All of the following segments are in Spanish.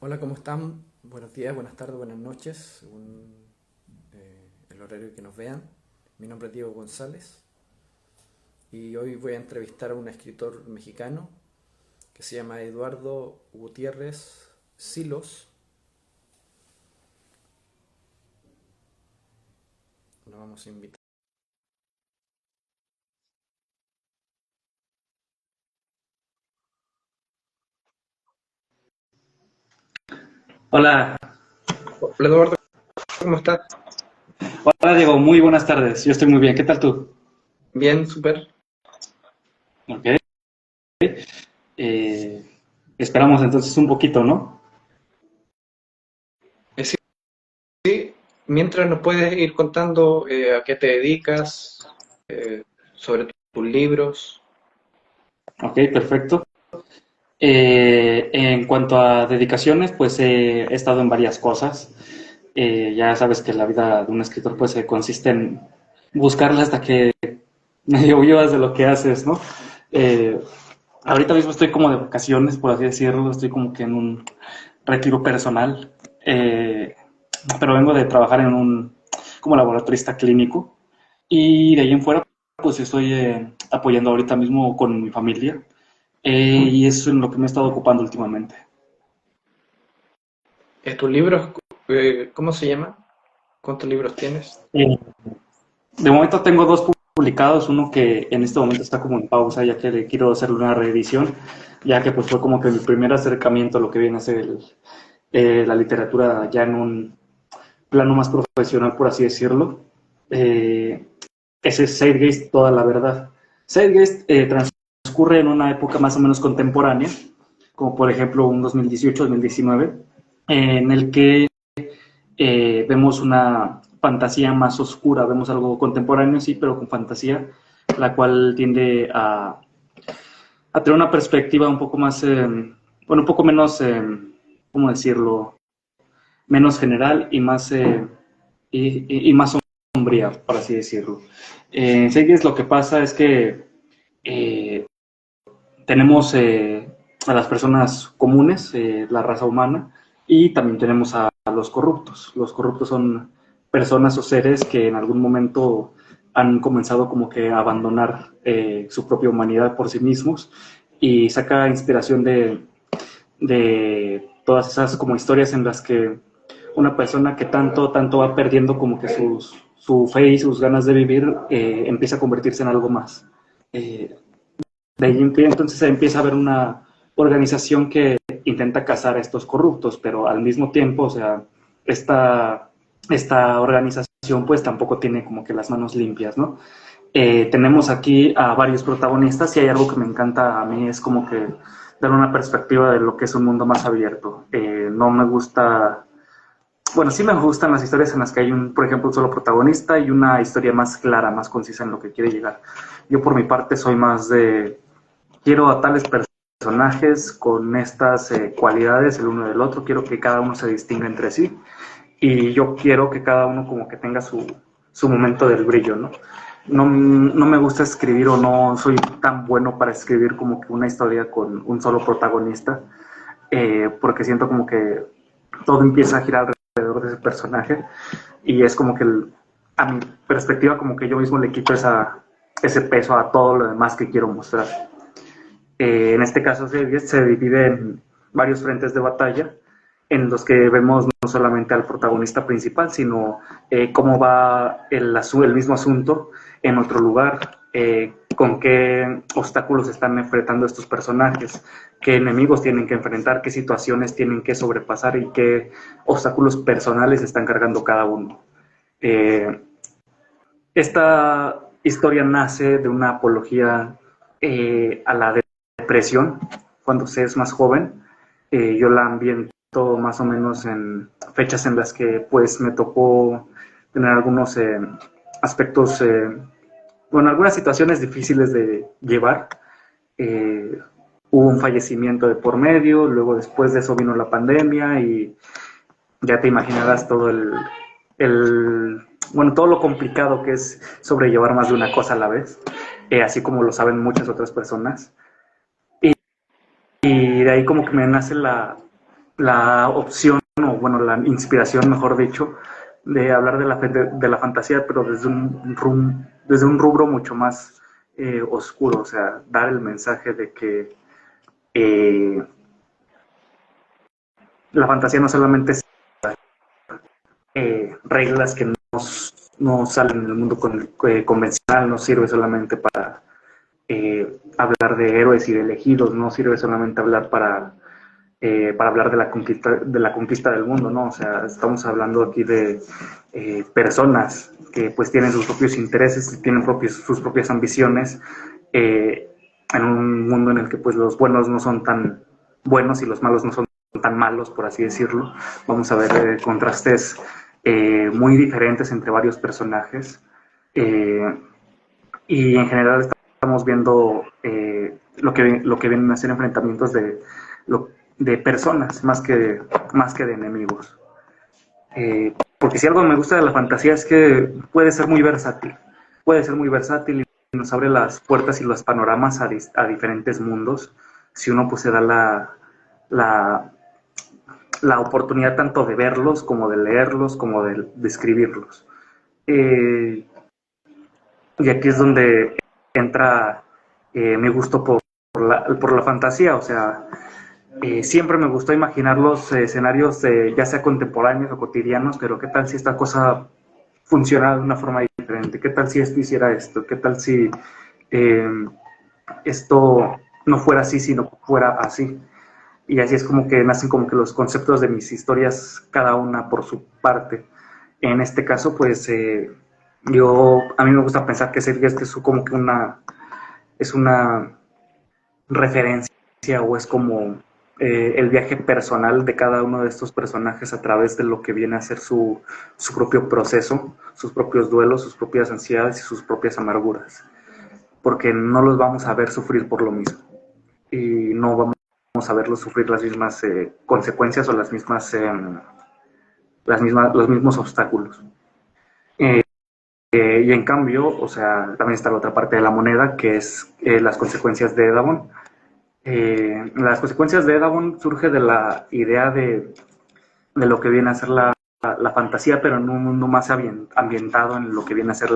Hola, ¿cómo están? Buenos días, buenas tardes, buenas noches, según el horario que nos vean. Mi nombre es Diego González y hoy voy a entrevistar a un escritor mexicano que se llama Eduardo Gutiérrez Silos. Lo vamos a invitar. Hola, Hola Eduardo, ¿cómo estás? hola Diego, muy buenas tardes. Yo estoy muy bien. ¿Qué tal tú? Bien, súper. Ok. Eh, esperamos entonces un poquito, ¿no? Sí, sí, mientras nos puedes ir contando a qué te dedicas, sobre tus libros. Ok, perfecto. En cuanto a dedicaciones, pues he estado en varias cosas. Ya sabes que la vida de un escritor pues consiste en buscarla hasta que medio vivas de lo que haces, ¿no? Eh, Ahorita mismo estoy como de vacaciones, por así decirlo. Estoy como que en un retiro personal. Eh, pero vengo de trabajar en un como laboratorista clínico y de ahí en fuera pues estoy apoyando ahorita mismo con mi familia y eso es en lo que me he estado ocupando últimamente. ¿Tus libros, cómo se llaman? ¿Cuántos libros tienes? Eh, de momento tengo dos publicados, uno que en este momento está como en pausa ya que le quiero hacer una reedición, ya que pues fue como que mi primer acercamiento a lo que viene a ser la literatura ya en un plano más profesional, por así decirlo. Eh, Ese es Zeitgeist, toda la verdad. Zeitgeist transcurre en una época más o menos contemporánea, como por ejemplo un 2018-2019, en el que vemos una fantasía más oscura, vemos algo contemporáneo, sí, pero con fantasía, la cual tiende a tener una perspectiva un poco más, bueno, un poco menos, ¿cómo decirlo? Menos general y más, y más sombría, por así decirlo. En Series lo que pasa es que eh, tenemos a las personas comunes, la raza humana, y también tenemos a los corruptos. Los corruptos son personas o seres que en algún momento han comenzado como que a abandonar su propia humanidad por sí mismos y saca inspiración de todas esas como historias en las que una persona que tanto va perdiendo como que su fe y sus ganas de vivir empieza a convertirse en algo más. Eh, de ahí entonces empieza a haber una organización que intenta cazar a estos corruptos, pero al mismo tiempo, o sea, esta, esta organización pues tampoco tiene como que las manos limpias, ¿no? Tenemos aquí a varios protagonistas y hay algo que me encanta a mí, es como que dar una perspectiva de lo que es un mundo más abierto. No me gusta, bueno, sí me gustan las historias en las que hay un, por ejemplo, un solo protagonista y una historia más clara, más concisa en lo que quiere llegar. Yo por mi parte soy más de quiero a tales personajes con estas cualidades el uno del otro, quiero que cada uno se distinga entre sí y yo quiero que cada uno como que tenga su momento del brillo, ¿no? No me gusta escribir o no soy tan bueno para escribir como que una historia con un solo protagonista, porque siento como que todo empieza a girar alrededor de ese personaje y es como que a mi perspectiva como que yo mismo le quito ese peso a todo lo demás que quiero mostrar. En este caso se divide en varios frentes de batalla en los que vemos no solamente al protagonista principal, sino cómo va el mismo asunto en otro lugar, con qué obstáculos están enfrentando estos personajes, qué enemigos tienen que enfrentar, qué situaciones tienen que sobrepasar y qué obstáculos personales están cargando cada uno. Eh, Esta historia nace de una apología a la depresión cuando se es más joven. Yo la ambiento más o menos en fechas en las que pues me tocó tener algunos aspectos, bueno, algunas situaciones difíciles de llevar. Eh, Hubo un fallecimiento de por medio, luego después de eso vino la pandemia y ya te imaginarás todo bueno, todo lo complicado que es sobrellevar más de una cosa a la vez, así como lo saben muchas otras personas. Y de ahí como que me nace la opción, o bueno, la inspiración, mejor dicho, de hablar de la fantasía, pero desde un rubro mucho más oscuro, o sea, dar el mensaje de que eh, la fantasía no solamente es reglas que no salen en el mundo convencional, no sirve solamente para hablar de héroes y de elegidos, no sirve solamente para hablar de la conquista del mundo, ¿no? O sea, estamos hablando aquí de personas que pues tienen sus propios intereses y tienen sus propias ambiciones en un mundo en el que pues los buenos no son tan buenos y los malos no son tan malos, por así decirlo. Vamos a ver contrastes muy diferentes entre varios personajes eh, y en general estamos viendo lo que vienen a ser enfrentamientos de personas más que de enemigos. Porque si algo me gusta de la fantasía es que puede ser muy versátil. Puede ser muy versátil y nos abre las puertas y los panoramas a diferentes mundos. Si uno pues se da la, la oportunidad tanto de verlos como de leerlos, como de escribirlos. Y aquí es donde entra mi gusto por la fantasía, o sea, siempre me gustó imaginar los escenarios ya sea contemporáneos o cotidianos, pero qué tal si esta cosa funcionara de una forma diferente, qué tal si esto hiciera esto, qué tal si eh, esto no fuera así, sino fuera así. Y así es como que nacen como que los conceptos de mis historias, cada una por su parte. En este caso, pues a mí me gusta pensar que Sergio es como que es una referencia o es como el viaje personal de cada uno de estos personajes a través de lo que viene a ser su propio proceso, sus propios duelos, sus propias ansiedades y sus propias amarguras. Porque no los vamos a ver sufrir por lo mismo. Y no vamos a verlos sufrir las mismas consecuencias o los mismos obstáculos. Y en cambio, o sea, también está la otra parte de la moneda, que es las consecuencias de Edagon. Las consecuencias de Edagon surge de la idea de lo que viene a ser la fantasía, pero en un mundo más ambientado en lo que viene a ser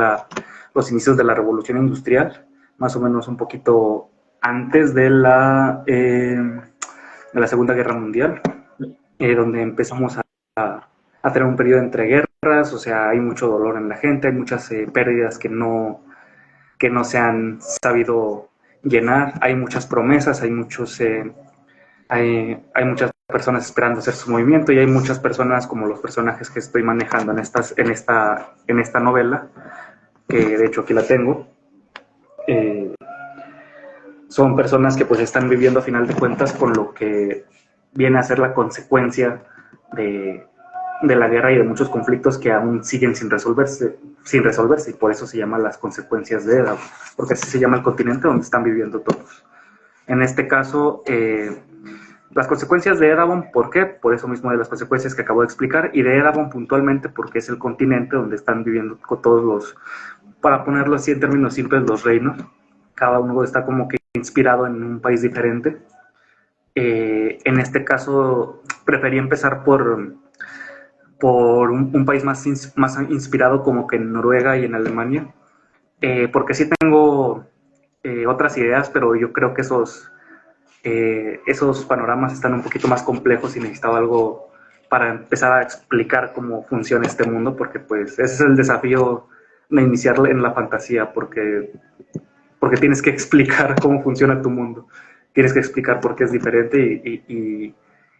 los inicios de la revolución industrial, más o menos un poquito antes de la Segunda Guerra Mundial, donde empezamos a tener un periodo entre guerras, o sea, hay mucho dolor en la gente, hay muchas pérdidas que no se han sabido llenar, hay muchas promesas, hay muchas personas esperando hacer su movimiento y hay muchas personas como los personajes que estoy manejando en esta novela, que de hecho aquí la tengo. Eh, Son personas que pues están viviendo a final de cuentas con lo que viene a ser la consecuencia de la guerra y de muchos conflictos que aún siguen sin resolverse y por eso se llaman las consecuencias de Edagon, porque así se llama el continente donde están viviendo todos. En este caso, las consecuencias de Edagon, ¿por qué? Por eso mismo de las consecuencias que acabo de explicar, y de Edagon puntualmente porque es el continente donde están viviendo todos para ponerlo así en términos simples, los reinos. Cada uno está como que inspirado en un país diferente. En este caso, preferí empezar por un país más inspirado como que en Noruega y en Alemania, porque sí tengo otras ideas, pero yo creo que esos panoramas están un poquito más complejos y necesitaba algo para empezar a explicar cómo funciona este mundo, porque pues ese es el desafío de iniciar en la fantasía, porque tienes que explicar cómo funciona tu mundo, tienes que explicar por qué es diferente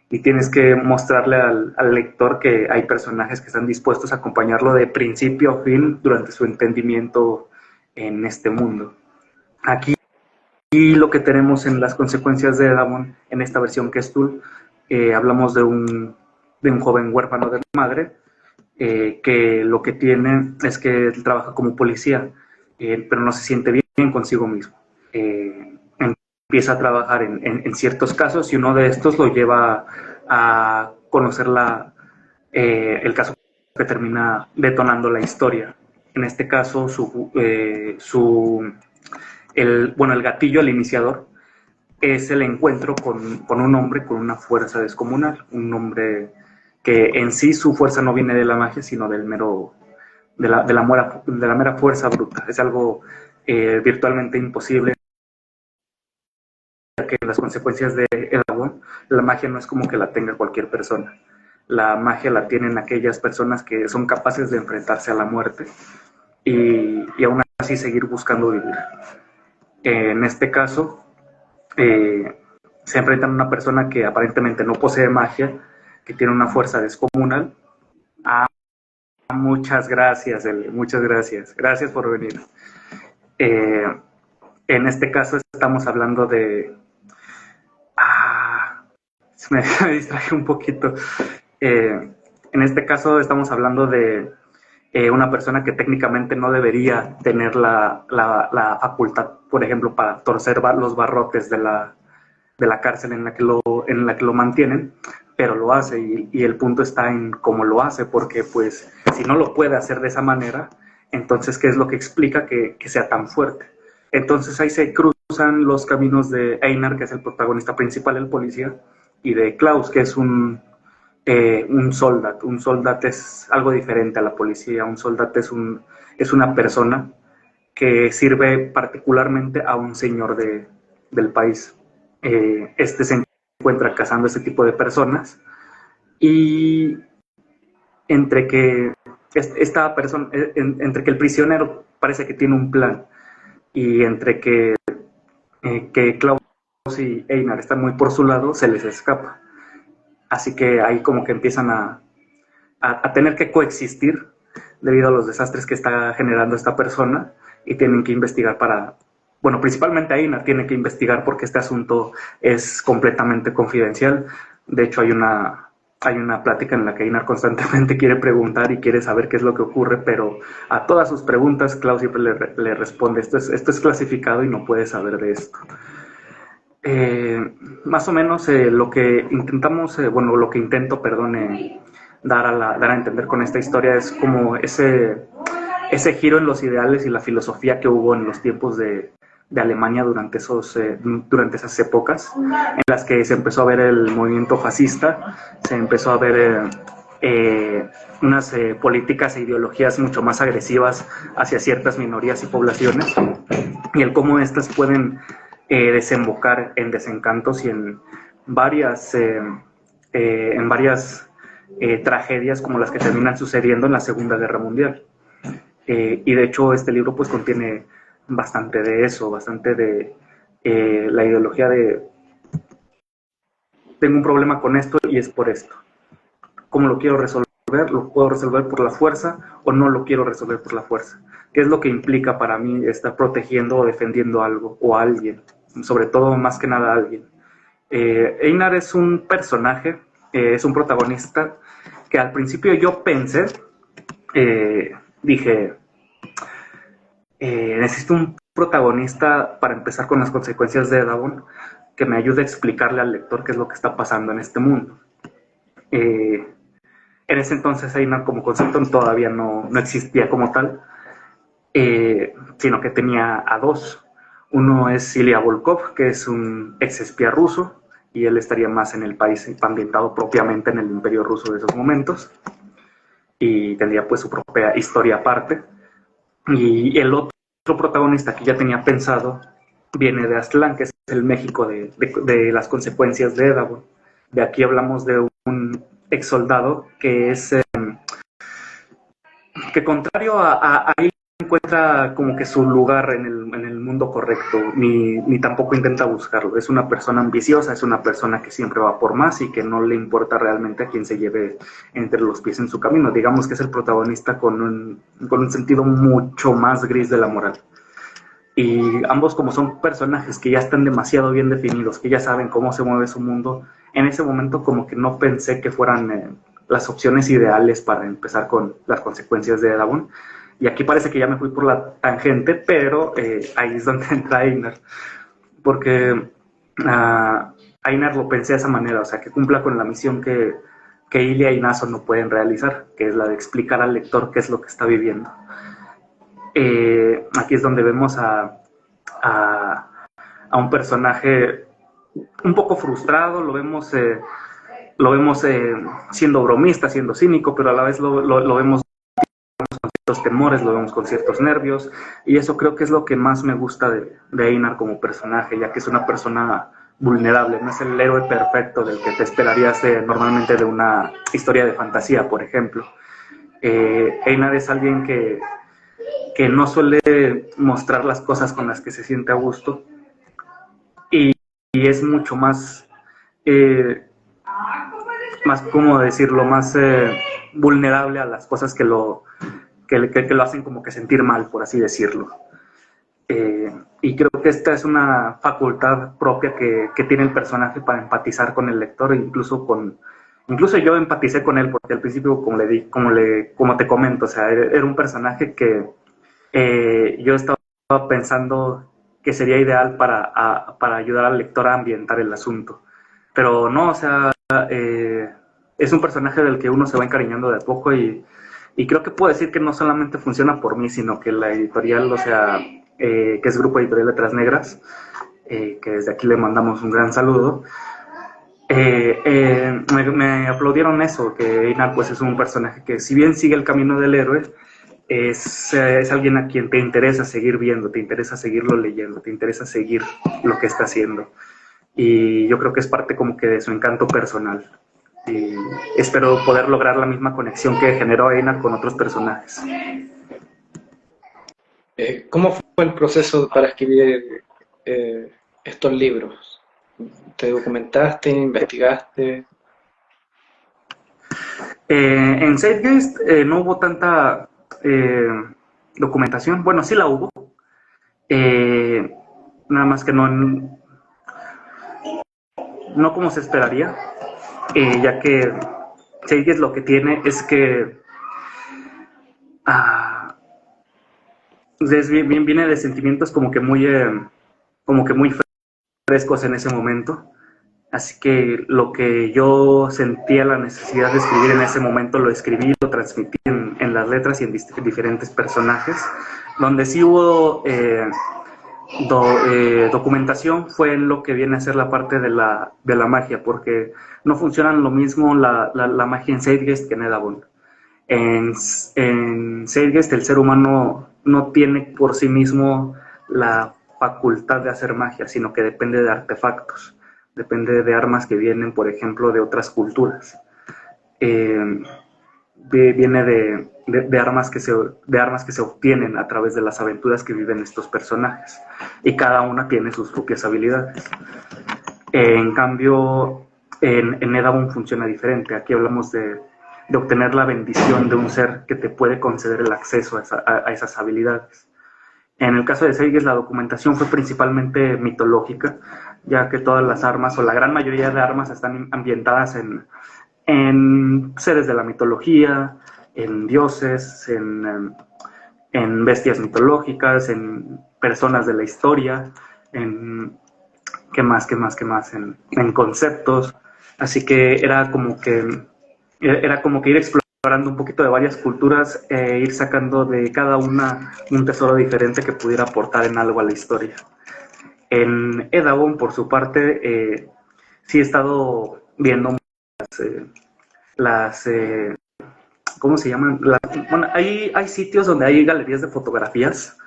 y tienes que mostrarle al lector que hay personajes que están dispuestos a acompañarlo de principio a fin durante su entendimiento en este mundo. Aquí lo que tenemos en las consecuencias de Edagon, en esta versión que es Tul, hablamos de un joven huérfano de madre, que lo que tiene es que él trabaja como policía, pero no se siente bien consigo mismo. Empieza a trabajar en ciertos casos y uno de estos lo lleva a conocer el caso que termina detonando la historia. En este caso, el gatillo, el iniciador, es el encuentro con un hombre con una fuerza descomunal, un hombre que en sí su fuerza no viene de la magia, sino del mero, de la mera fuerza bruta. Es algo virtualmente imposible, ya que las consecuencias de Eragon, la magia no es como que la tenga cualquier persona. La magia la tienen aquellas personas que son capaces de enfrentarse a la muerte y aún así seguir buscando vivir. En este caso, se enfrentan a una persona que aparentemente no posee magia, que tiene una fuerza descomunal. Ah, muchas gracias, Eli, muchas gracias. Gracias por venir. Eh, en este caso estamos hablando de... me distraje un poquito. En este caso estamos hablando de una persona que técnicamente no debería tener la facultad, por ejemplo, para torcer los barrotes de la cárcel en la que lo mantienen, pero lo hace y el punto está en cómo lo hace, porque pues si no lo puede hacer de esa manera, entonces ¿qué es lo que explica que sea tan fuerte? Entonces ahí se cruzan los caminos de Einar, que es el protagonista principal, el policía, y de Klaus, que es un soldat. Un soldat es algo diferente a la policía. Un soldat es una persona que sirve particularmente a un señor del país. Este se encuentra cazando ese tipo de personas y entre que esta persona, entre que el prisionero parece que tiene un plan y entre que Klaus y Einar están muy por su lado, se les escapa. Así que ahí como que empiezan a tener que coexistir debido a los desastres que está generando esta persona y tienen que investigar bueno, principalmente Einar tiene que investigar porque este asunto es completamente confidencial. De hecho, hay una plática en la que Einar constantemente quiere preguntar y quiere saber qué es lo que ocurre, pero a todas sus preguntas Klaus siempre le responde, esto es clasificado y no puedes saber de esto. Más o menos lo que intentamos, lo que intento, dar a entender con esta historia es como ese giro en los ideales y la filosofía que hubo en los tiempos de Alemania durante esas épocas en las que se empezó a ver el movimiento fascista, se empezó a ver unas políticas e ideologías mucho más agresivas hacia ciertas minorías y poblaciones, y el cómo estas pueden desembocar en desencantos y en varias tragedias como las que terminan sucediendo en la Segunda Guerra Mundial. Y de hecho este libro pues contiene bastante de eso, bastante de la ideología de tengo un problema con esto y es por esto. ¿Cómo lo quiero resolver? ¿Lo puedo resolver por la fuerza o no lo quiero resolver por la fuerza? ¿Qué es lo que implica para mí estar protegiendo o defendiendo algo o a alguien? Sobre todo, más que nada, a alguien. Einar es un personaje, es un protagonista que al principio yo pensé, dije, necesito un protagonista para empezar con las consecuencias de Eragon que me ayude a explicarle al lector qué es lo que está pasando en este mundo. En ese entonces Einar como concepto todavía no existía como tal, sino que tenía a dos. Uno es Ilya Volkov, que es un ex espía ruso, y él estaría más en el país ambientado propiamente en el imperio ruso de esos momentos, y tendría pues su propia historia aparte. Y el otro protagonista que ya tenía pensado viene de Aztlán, que es el México de las consecuencias de Eragon. De aquí hablamos de un ex soldado que es que contrario a él encuentra como que su lugar en el mundo correcto, ni tampoco intenta buscarlo. Es una persona ambiciosa, es una persona que siempre va por más y que no le importa realmente a quien se lleve entre los pies en su camino. Digamos que es el protagonista con un sentido mucho más gris de la moral. Y ambos, como son personajes que ya están demasiado bien definidos, que ya saben cómo se mueve su mundo, en ese momento como que no pensé que fueran las opciones ideales para empezar con las consecuencias de Eragon. Y aquí parece que ya me fui por la tangente, pero ahí es donde entra Einar. Porque Einar lo pensé de esa manera, o sea, que cumpla con la misión que Ilya y Naso no pueden realizar, que es la de explicar al lector qué es lo que está viviendo. Aquí es donde vemos a un personaje un poco frustrado, lo vemos siendo bromista, siendo cínico, pero a la vez lo vemos con ciertos temores, lo vemos con ciertos nervios, y eso creo que es lo que más me gusta de Einar como personaje, ya que es una persona vulnerable, no es el héroe perfecto del que te esperarías normalmente de una historia de fantasía, por ejemplo. Einar es alguien que no suele mostrar las cosas con las que se siente a gusto, y, y es mucho más, ¿cómo decirlo?, más vulnerable a las cosas que lo hacen como que sentir mal, por así decirlo. Y creo que esta es una facultad propia que tiene el personaje para empatizar con el lector, incluso yo empaticé con él, porque al principio, como te comento, o sea, era un personaje que yo estaba pensando que sería ideal para ayudar al lector a ambientar el asunto. Pero no, o sea, es un personaje del que uno se va encariñando de a poco, y creo que puedo decir que no solamente funciona por mí, sino que la editorial, o sea, que es Grupo Editorial Letras Negras, que desde aquí le mandamos un gran saludo, me aplaudieron eso, que Einar pues es un personaje que, si bien sigue el camino del héroe, es alguien a quien te interesa seguir viendo, te interesa seguirlo leyendo, te interesa seguir lo que está haciendo. Y yo creo que es parte como que de su encanto personal. Y espero poder lograr la misma conexión que generó Einar con otros personajes. ¿Cómo fue el proceso para escribir estos libros? ¿Te documentaste, investigaste? En Zeitgeist no hubo tanta documentación. Bueno, sí la hubo. Eh, Nada más que no como se esperaría, ya que Zeitgeist lo que tiene es que viene de sentimientos como que muy frescos en ese momento. Así que lo que yo sentía la necesidad de escribir en ese momento lo escribí, lo transmití en las letras y en diferentes personajes. Donde sí hubo documentación fue en lo que viene a ser la parte de la magia, porque no funcionan lo mismo la magia en Zeitgeist que en Edagon. En Zeitgeist el ser humano no tiene por sí mismo la facultad de hacer magia, sino que depende de artefactos, depende de armas que vienen, por ejemplo, de otras culturas. Viene de armas que se obtienen a través de las aventuras que viven estos personajes, y cada una tiene sus propias habilidades. En cambio, en Edagon funciona diferente. Aquí hablamos de obtener la bendición de un ser que te puede conceder el acceso a esas habilidades. En el caso de Zeitgeist, la documentación fue principalmente mitológica, ya que todas las armas, o la gran mayoría de armas, están ambientadas en seres de la mitología, en dioses, en bestias mitológicas, en personas de la historia, en qué más, en conceptos. Así que era como que ir explorando un poquito de varias culturas, ir sacando de cada una un tesoro diferente que pudiera aportar en algo a la historia. En Edagon, por su parte, sí he estado viendo las ¿cómo se llaman? Bueno, hay sitios donde hay galerías de fotografías,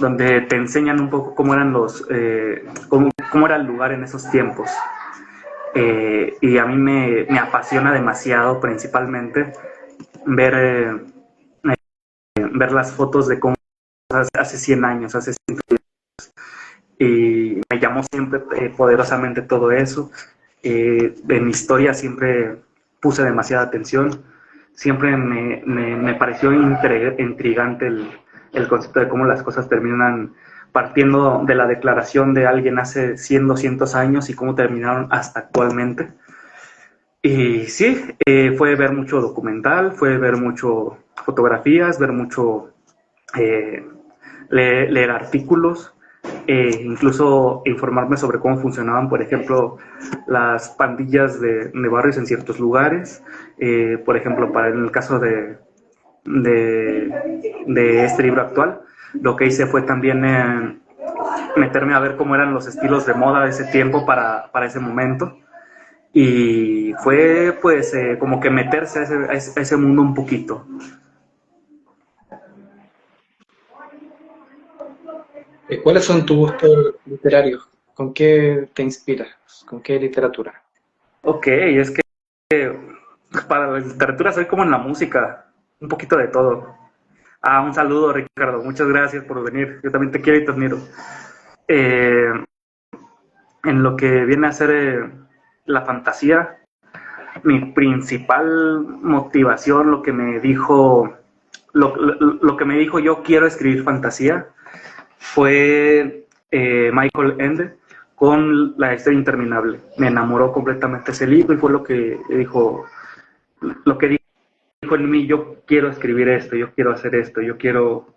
donde te enseñan un poco cómo eran cómo era el lugar en esos tiempos. Y a mí me apasiona demasiado, principalmente, ver las fotos de cómo hace 100 años, hace 100 años. Y me llamó siempre poderosamente todo eso. En historia siempre puse demasiada atención. Siempre me pareció intrigante el concepto de cómo las cosas terminan partiendo de la declaración de alguien hace 100, 200 años y cómo terminaron hasta actualmente. Y sí, fue ver mucho documental, fue ver mucho fotografías, ver mucho, leer artículos, incluso informarme sobre cómo funcionaban, por ejemplo, las pandillas de barrios en ciertos lugares. Por ejemplo, en el caso de este libro actual, lo que hice fue también meterme a ver cómo eran los estilos de moda de ese tiempo para ese momento. Y fue pues como que meterse a ese mundo un poquito. ¿Cuáles son tus gustos literarios? ¿Con qué te inspiras? ¿Con qué literatura? Ok, es que para la literatura soy como en la música, un poquito de todo. Un saludo, Ricardo, muchas gracias por venir. Yo también te quiero y te admiro. Eh, en lo que viene a ser la fantasía, mi principal motivación, lo que me dijo yo quiero escribir fantasía, fue Michael Ende con La historia interminable. Me enamoró completamente ese libro y fue lo que dijo en mí, yo quiero escribir esto, yo quiero hacer esto, yo quiero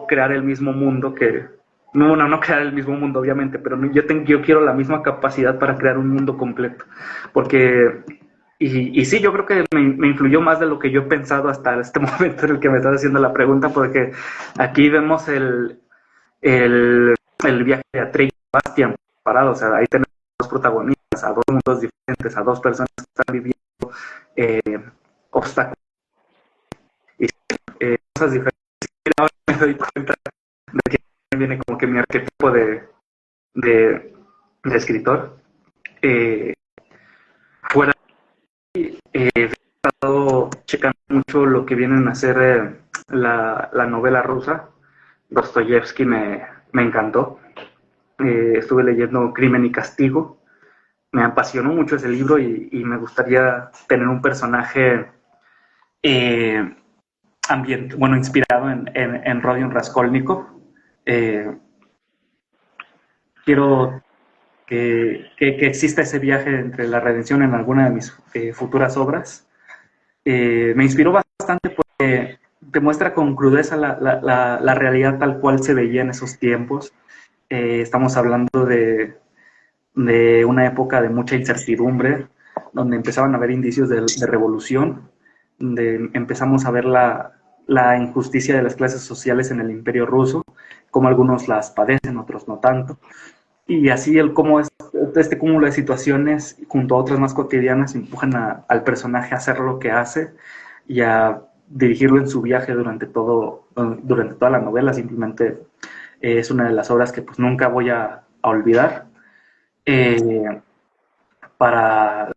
crear el mismo mundo que, no crear el mismo mundo obviamente, pero yo quiero la misma capacidad para crear un mundo completo, porque, y sí, yo creo que me influyó más de lo que yo he pensado hasta este momento en el que me estás haciendo la pregunta, porque aquí vemos el viaje de Atreyu y Bastian parado, o sea, ahí tenemos dos protagonistas, a dos mundos diferentes, a dos personas que están viviendo obstáculos y cosas diferentes. Y ahora me doy cuenta de que viene como que mi arquetipo de, de escritor. Eh, fuera he estado checando mucho lo que vienen a ser la novela rusa. Dostoyevsky me encantó. Estuve leyendo Crimen y Castigo. Me apasionó mucho ese libro y me gustaría tener un personaje eh, inspirado en Rodion Raskolnikov. Eh, quiero que exista ese viaje entre la redención en alguna de mis futuras obras. Me inspiró bastante porque demuestra con crudeza la realidad tal cual se veía en esos tiempos. Estamos hablando de una época de mucha incertidumbre, donde empezaban a haber indicios de revolución, donde empezamos a ver la injusticia de las clases sociales en el Imperio Ruso, como algunos las padecen, otros no tanto. Y así cómo este cúmulo de situaciones, junto a otras más cotidianas, empujan al personaje a hacer lo que hace y a dirigirlo en su viaje durante toda la novela. Simplemente es una de las obras que pues nunca voy a olvidar. Para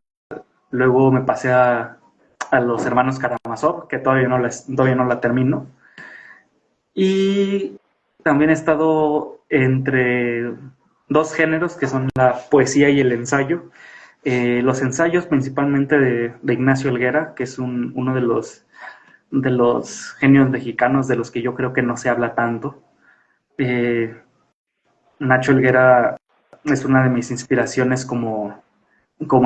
Luego me pasé a los hermanos Karamazov, que todavía no la termino. Y también he estado entre dos géneros que son la poesía y el ensayo. Los ensayos principalmente de Ignacio Helguera, que es uno de los genios mexicanos de los que yo creo que no se habla tanto. Nacho Helguera es una de mis inspiraciones como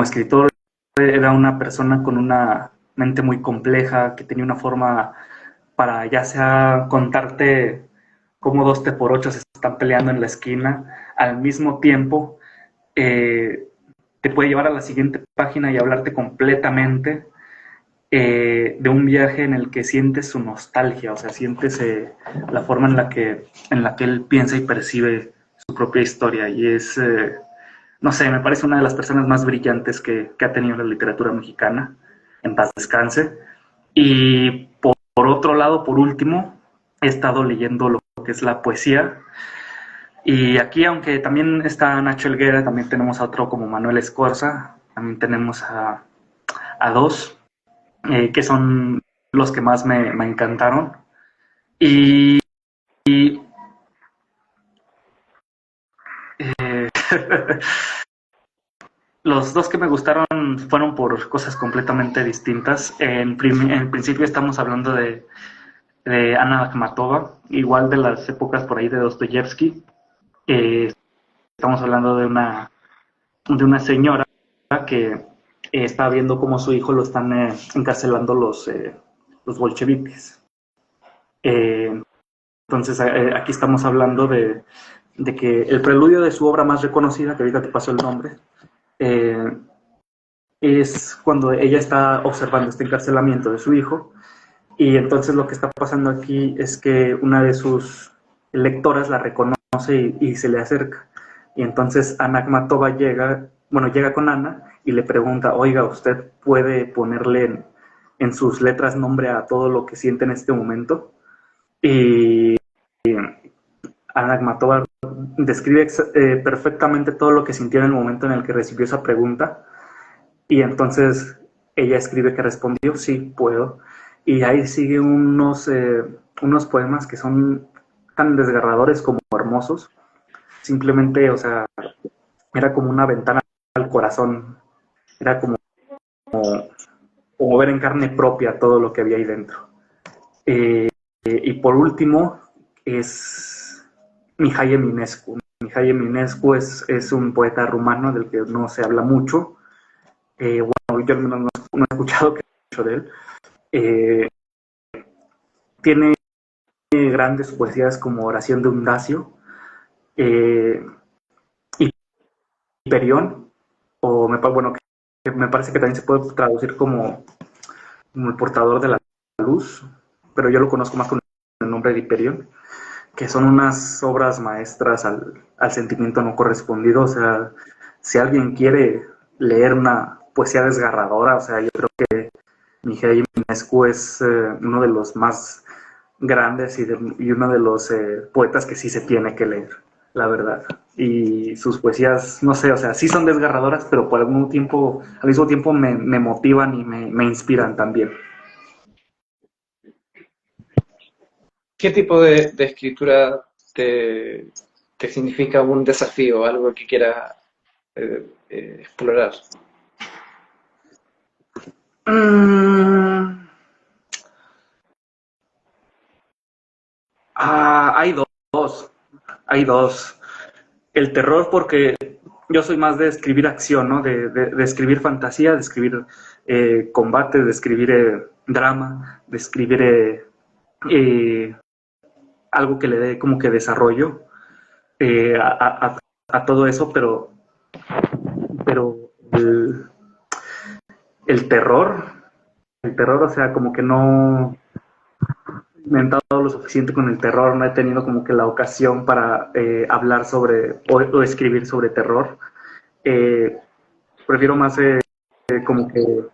escritor. Era una persona con una mente muy compleja, que tenía una forma para ya sea contarte cómo dos T por ocho se están peleando en la esquina, al mismo tiempo te puede llevar a la siguiente página y hablarte completamente de un viaje en el que sientes su nostalgia, o sea, sientes la forma en la que él piensa y percibe su propia historia, y no sé, me parece una de las personas más brillantes que ha tenido la literatura mexicana, en paz descanse. Y por otro lado, por último, he estado leyendo lo que es la poesía. Y aquí, aunque también está Nacho Helguera, también tenemos a otro como Manuel Escorza, también tenemos a dos, que son los que más me encantaron. Y los dos que me gustaron fueron por cosas completamente distintas. En principio estamos hablando de Anna Akhmatova, igual de las épocas por ahí de Dostoyevsky. Estamos hablando de una señora que está viendo cómo su hijo lo están encarcelando los bolcheviques. Entonces aquí estamos hablando de que el preludio de su obra más reconocida, que ahorita te paso el nombre, es cuando ella está observando este encarcelamiento de su hijo, y entonces lo que está pasando aquí es que una de sus lectoras la reconoce reconoce y se le acerca. Y entonces Ana Akhmatova llega con Ana y le pregunta, oiga, ¿usted puede ponerle en sus letras nombre a todo lo que siente en este momento? Y Ana Akhmatova describe perfectamente todo lo que sintió en el momento en el que recibió esa pregunta. Y entonces ella escribe que respondió, sí, puedo. Y ahí sigue unos poemas que son tan desgarradores como hermosos. Simplemente, o sea, era como una ventana al corazón. Era como ver en carne propia todo lo que había ahí dentro. Y por último es Mihai Eminescu. Mihai Eminescu es un poeta rumano del que no se habla mucho. Bueno, yo al menos no he escuchado mucho de él. Tiene grandes poesías como Oración de un Dacio, y Hiperión, bueno, que me parece que también se puede traducir como el portador de la luz, pero yo lo conozco más con el nombre de Hiperión, que son unas obras maestras al sentimiento no correspondido. O sea, si alguien quiere leer una poesía desgarradora, o sea, yo creo que Mihai Eminescu es uno de los más grandes y uno de los poetas que sí se tiene que leer, la verdad. Y sus poesías, no sé, o sea, sí son desgarradoras, pero al mismo tiempo me motivan y me inspiran también. ¿Qué tipo de escritura te significa un desafío, algo que quieras explorar? Mm, hay dos, hay dos. El terror porque yo soy más de escribir acción, ¿no? De escribir fantasía, de escribir combate, de escribir drama, de escribir eh, algo que le dé como que desarrollo a todo eso, pero el, el terror, o sea, como que no me he inventado lo suficiente con el terror, no he tenido como que la ocasión para hablar sobre o escribir sobre terror. Eh, Prefiero más como que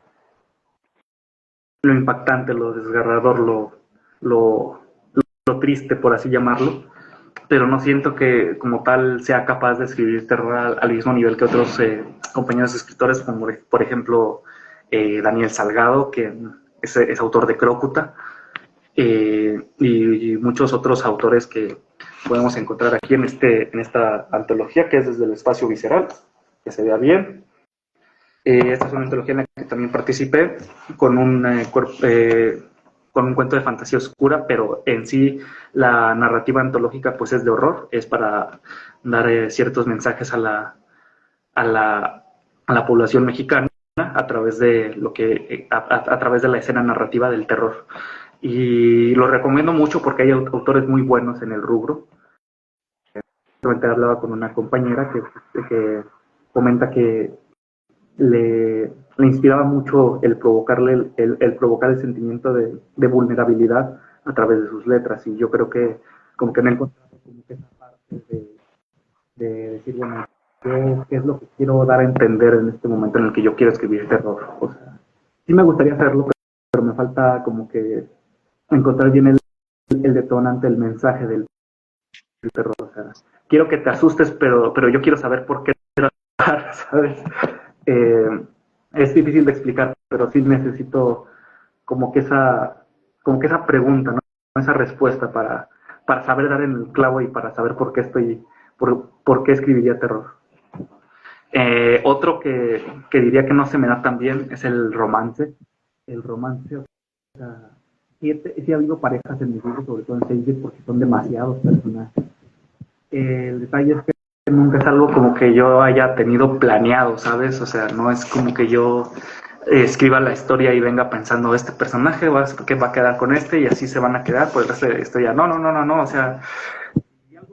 lo impactante, lo desgarrador, lo, lo triste, por así llamarlo, pero no siento que como tal sea capaz de escribir terror al mismo nivel que otros compañeros escritores, como por ejemplo Daniel Salgado, que es autor de Crócuta, y muchos otros autores que podemos encontrar aquí en esta antología, que es Desde el Espacio Visceral, que se vea bien. Esta es una antología en la que también participé con con un cuento de fantasía oscura, pero en sí la narrativa antológica pues es de horror, es para dar ciertos mensajes a la población mexicana a través de a través de la escena narrativa del terror. Y lo recomiendo mucho porque hay autores muy buenos en el rubro. Realmente hablaba con una compañera que comenta que le inspiraba mucho el provocarle el provocar el sentimiento de vulnerabilidad a través de sus letras, y yo creo que como que me he encontrado como que esa parte de decir, bueno, ¿qué es lo que quiero dar a entender en este momento en el que yo quiero escribir terror? O sea, sí me gustaría hacerlo, pero me falta como que encontrar bien el detonante, el mensaje del terror. O sea, quiero que te asustes, pero yo quiero saber por qué, ¿sabes? Eh, es difícil de explicar, pero sí necesito como que como que esa pregunta, ¿no? Esa respuesta para saber dar en el clavo y para saber por qué escribiría terror. Otro que diría que no se me da tan bien es el romance. El romance, o sea, sí ha habido parejas en mis libros, sobre todo en Shakespeare, porque son demasiados personajes. El detalle es que nunca es algo como que yo haya tenido planeado, ¿sabes? O sea, no es como que yo escriba la historia y venga pensando, este personaje que va a quedar con este y así se van a quedar por el resto de la historia. No, o sea,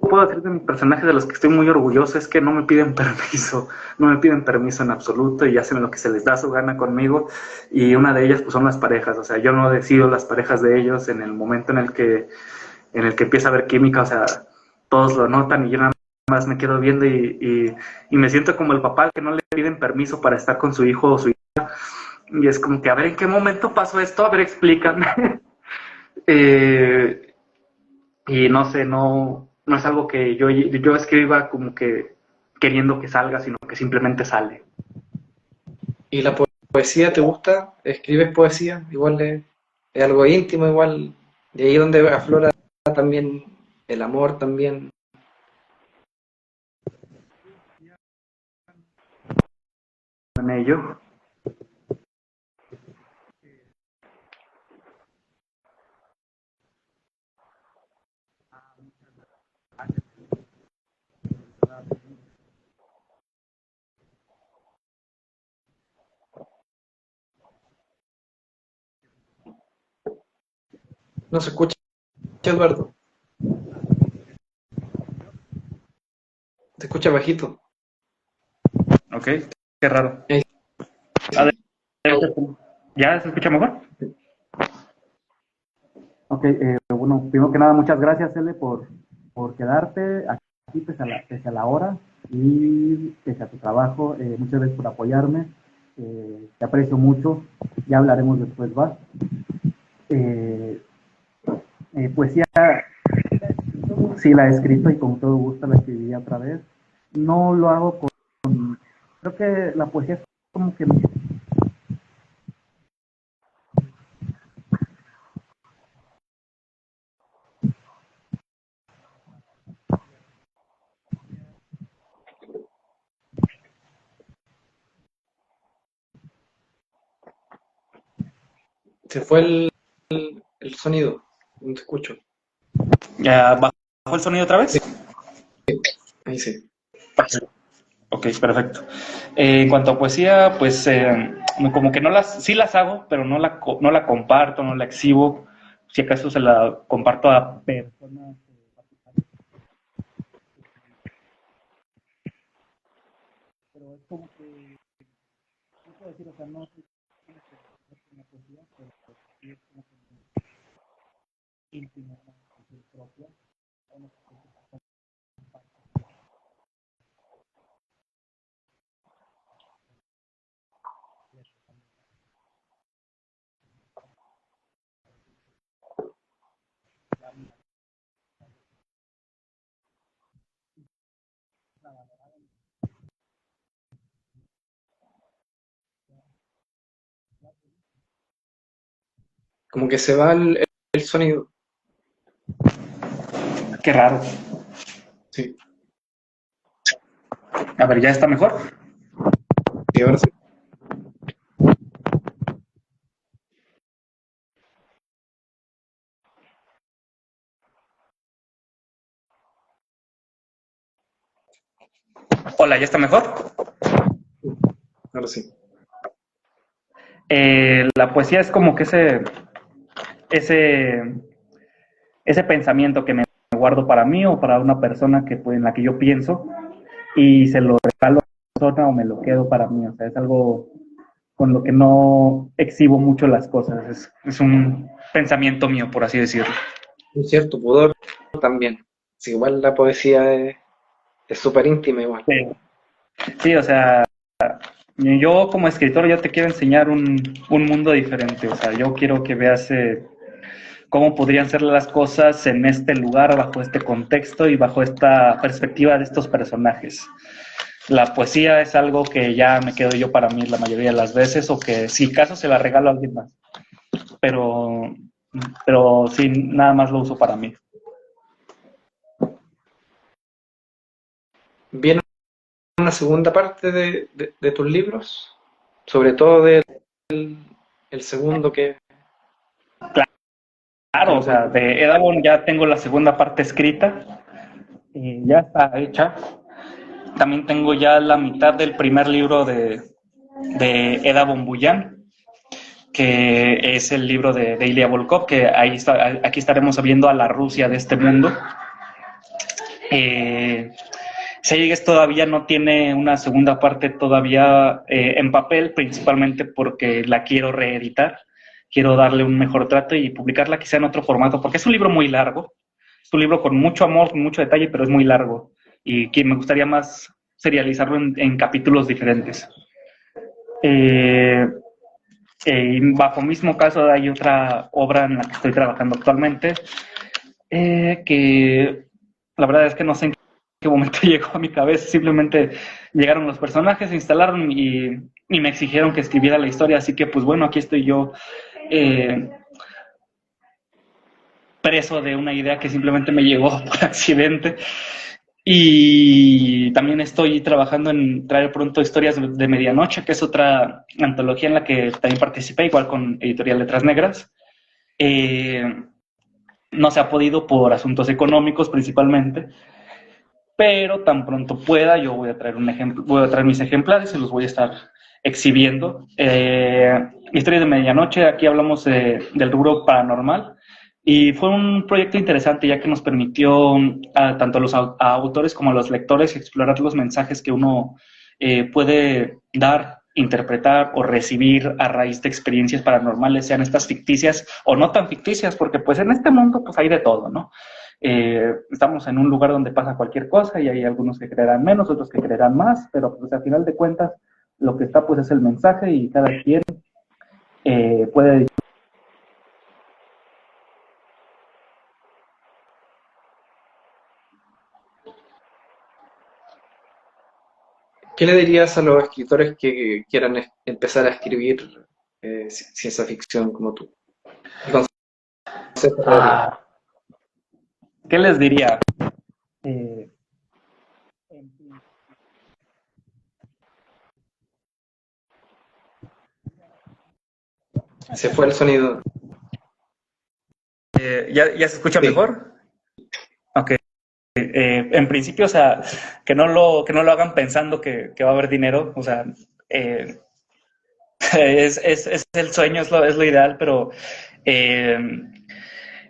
algo puedo decir de mi personaje de los que estoy muy orgulloso es que no me piden permiso, no me piden permiso en absoluto y hacen lo que se les da su gana conmigo, y una de ellas pues son las parejas. O sea, yo no decido las parejas de ellos en el momento en el que empieza a haber química. O sea, todos lo notan y yo nada más me quedo viendo y me siento como el papá al que no le piden permiso para estar con su hijo o su hija. Y es como que, a ver, ¿en qué momento pasó esto? A ver, explícame. eh, y no sé, no es algo que yo escriba como que queriendo que salga, sino que simplemente sale. ¿Y la poesía te gusta? ¿Escribes poesía? Igual es algo íntimo, igual. De ahí donde aflora también el amor también. En ello. No se escucha, Eduardo. Se escucha bajito. Ok, qué raro. Ahí. A ver, ¿ya se escucha mejor? Ok, bueno, primero que nada, muchas gracias, Ele, por quedarte aquí pese a la hora y pese a tu trabajo. Muchas gracias por apoyarme. Te aprecio mucho. Ya hablaremos después, ¿va? Eh, Poesía, sí la he escrito y con todo gusto la escribiría otra vez. No lo hago con... Creo que la poesía es como que Se fue el sonido. No te escucho. ¿Ya bajó el sonido otra vez? Ahí sí. Ok, perfecto. En cuanto a poesía, pues como que sí las hago, pero no la comparto, no la exhibo. Si acaso se la comparto a personas particulares. Pero es como que, no puedo decir, o sea, no soy una poesía, pero sí es como que íntimo, ¿no? Propia. Como que se va el sonido. Qué raro. Sí. A ver, ¿ya está mejor? Sí, ahora sí. Hola, ¿ya está mejor? Ahora sí. La poesía es como que ese, ese pensamiento que me guardo para mí o para una persona en la que yo pienso y se lo regalo a la persona o me lo quedo para mí. O sea, es algo con lo que no exhibo mucho las cosas. Es un pensamiento mío, por así decirlo. Un cierto pudor también. Sí, igual la poesía es súper íntima igual. Sí. Sí, o sea, yo como escritor yo te quiero enseñar un mundo diferente. O sea, yo quiero que veas cómo podrían ser las cosas en este lugar, bajo este contexto y bajo esta perspectiva de estos personajes. La poesía es algo que ya me quedo yo para mí la mayoría de las veces, o que si acaso se la regalo a alguien más. Pero, pero sí, nada más lo uso para mí. ¿Viene una segunda parte de tus libros? Sobre todo el segundo que Claro, o lo sea, pueden... de Edagon ya tengo la segunda parte escrita y ya está hecha. También tengo ya la mitad del primer libro de Eda Bombuyán, que es el libro de Ilya Volkov, que aquí estaremos viendo a la Rusia de este mundo. Seyges todavía no tiene una segunda parte todavía en papel, principalmente porque la quiero reeditar, quiero darle un mejor trato y publicarla quizá en otro formato, porque es un libro muy largo Es un libro con mucho amor, con mucho detalle, pero es muy largo y que me gustaría más serializarlo en capítulos diferentes. Bajo mismo caso hay otra obra en la que estoy trabajando actualmente, que la verdad es que no sé en qué momento llegó a mi cabeza, simplemente llegaron los personajes, se instalaron y me exigieron que escribiera la historia, así que pues bueno, aquí estoy yo preso de una idea que simplemente me llegó por accidente. Y también estoy trabajando en traer pronto Historias de Medianoche, que es otra antología en la que también participé, igual con Editorial Letras Negras. No se ha podido por asuntos económicos principalmente, pero tan pronto pueda yo voy a traer voy a traer mis ejemplares y los voy a estar exhibiendo. Historias de Medianoche, aquí hablamos del rubro paranormal, y fue un proyecto interesante ya que nos permitió tanto a los autores como a los lectores explorar los mensajes que uno puede dar, interpretar o recibir a raíz de experiencias paranormales, sean estas ficticias o no tan ficticias, porque pues en este mundo pues hay de todo, ¿no? Estamos en un lugar donde pasa cualquier cosa y hay algunos que creerán menos, otros que creerán más, pero pues al final de cuentas lo que está pues es el mensaje y cada quien puede. ¿Qué le dirías a los escritores que quieran empezar a escribir ciencia ficción como tú? ¿Qué consejo le darías? ¿Qué les diría? Se fue el sonido. ¿Ya se escucha Sí. mejor? Ok. En principio, o sea, que no lo hagan pensando que va a haber dinero, o sea, es el sueño, es lo ideal, pero eh,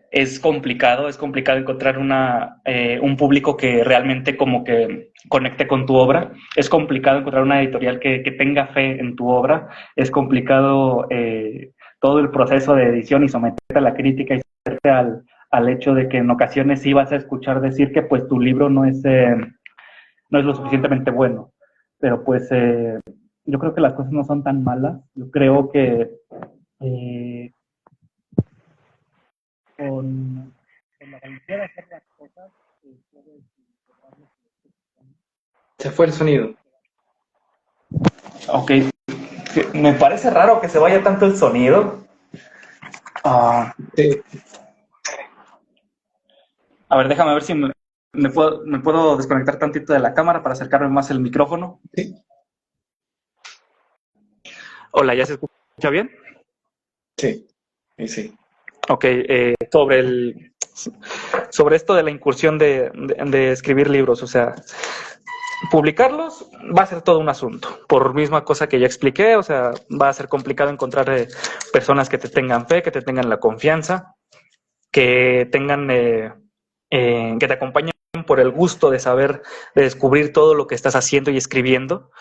es complicado encontrar un público que realmente como que conecte con tu obra, es complicado encontrar una editorial que tenga fe en tu obra, es complicado todo el proceso de edición y someterte a la crítica y someterte al hecho de que en ocasiones sí vas a escuchar decir que pues tu libro no es lo suficientemente bueno, pero pues yo creo que las cosas no son tan malas, yo creo que eh, con la valentía de hacer las cosas, puedes lograrlo. Se fue el sonido. Ok, me parece raro que se vaya tanto el sonido. Sí. A ver, déjame ver si me puedo desconectar tantito de la cámara para acercarme más el micrófono. Sí. Hola, ¿ya se escucha bien? Sí. Sí. Ok, sobre esto de la incursión de escribir libros, o sea, publicarlos va a ser todo un asunto, por misma cosa que ya expliqué, o sea, va a ser complicado encontrar personas que te tengan fe, que te tengan la confianza, que tengan, que te acompañen por el gusto de saber, de descubrir todo lo que estás haciendo y escribiendo.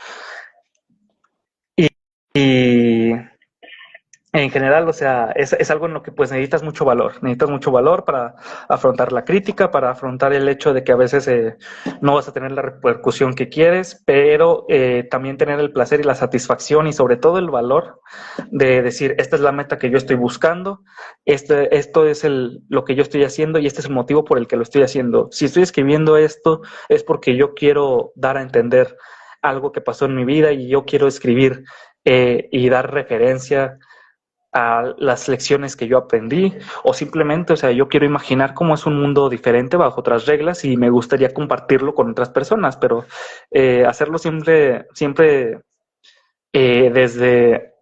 Y en general, o sea, es algo en lo que pues necesitas mucho valor para afrontar la crítica, para afrontar el hecho de que a veces no vas a tener la repercusión que quieres, pero también tener el placer y la satisfacción y sobre todo el valor de decir, esta es la meta que yo estoy buscando, esto es lo que yo estoy haciendo y este es el motivo por el que lo estoy haciendo. Si estoy escribiendo esto es porque yo quiero dar a entender algo que pasó en mi vida y yo quiero escribir y dar referencia a las lecciones que yo aprendí, o simplemente, o sea, yo quiero imaginar cómo es un mundo diferente bajo otras reglas y me gustaría compartirlo con otras personas, pero hacerlo siempre desde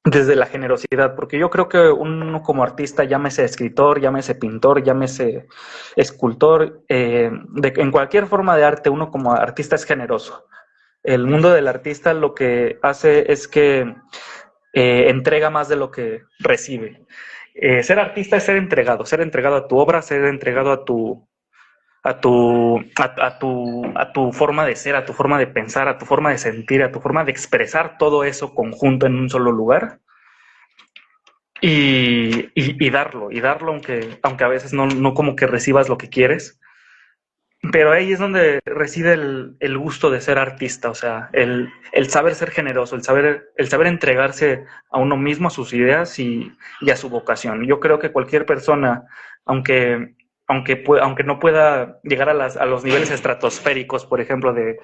la generosidad, porque yo creo que uno como artista, llámese escritor, llámese pintor, llámese escultor, en cualquier forma de arte, uno como artista es generoso. El mundo del artista lo que hace es que entrega más de lo que recibe. Ser artista es ser entregado a tu obra, ser entregado a tu forma de ser, a tu forma de pensar, a tu forma de sentir, a tu forma de expresar todo eso conjunto en un solo lugar. y darlo aunque a veces no como que recibas lo que quieres. Pero ahí es donde reside el gusto de ser artista, o sea, el saber ser generoso, el saber entregarse a uno mismo, a sus ideas y a su vocación. Yo creo que cualquier persona, aunque no pueda llegar a los niveles estratosféricos, por ejemplo, de,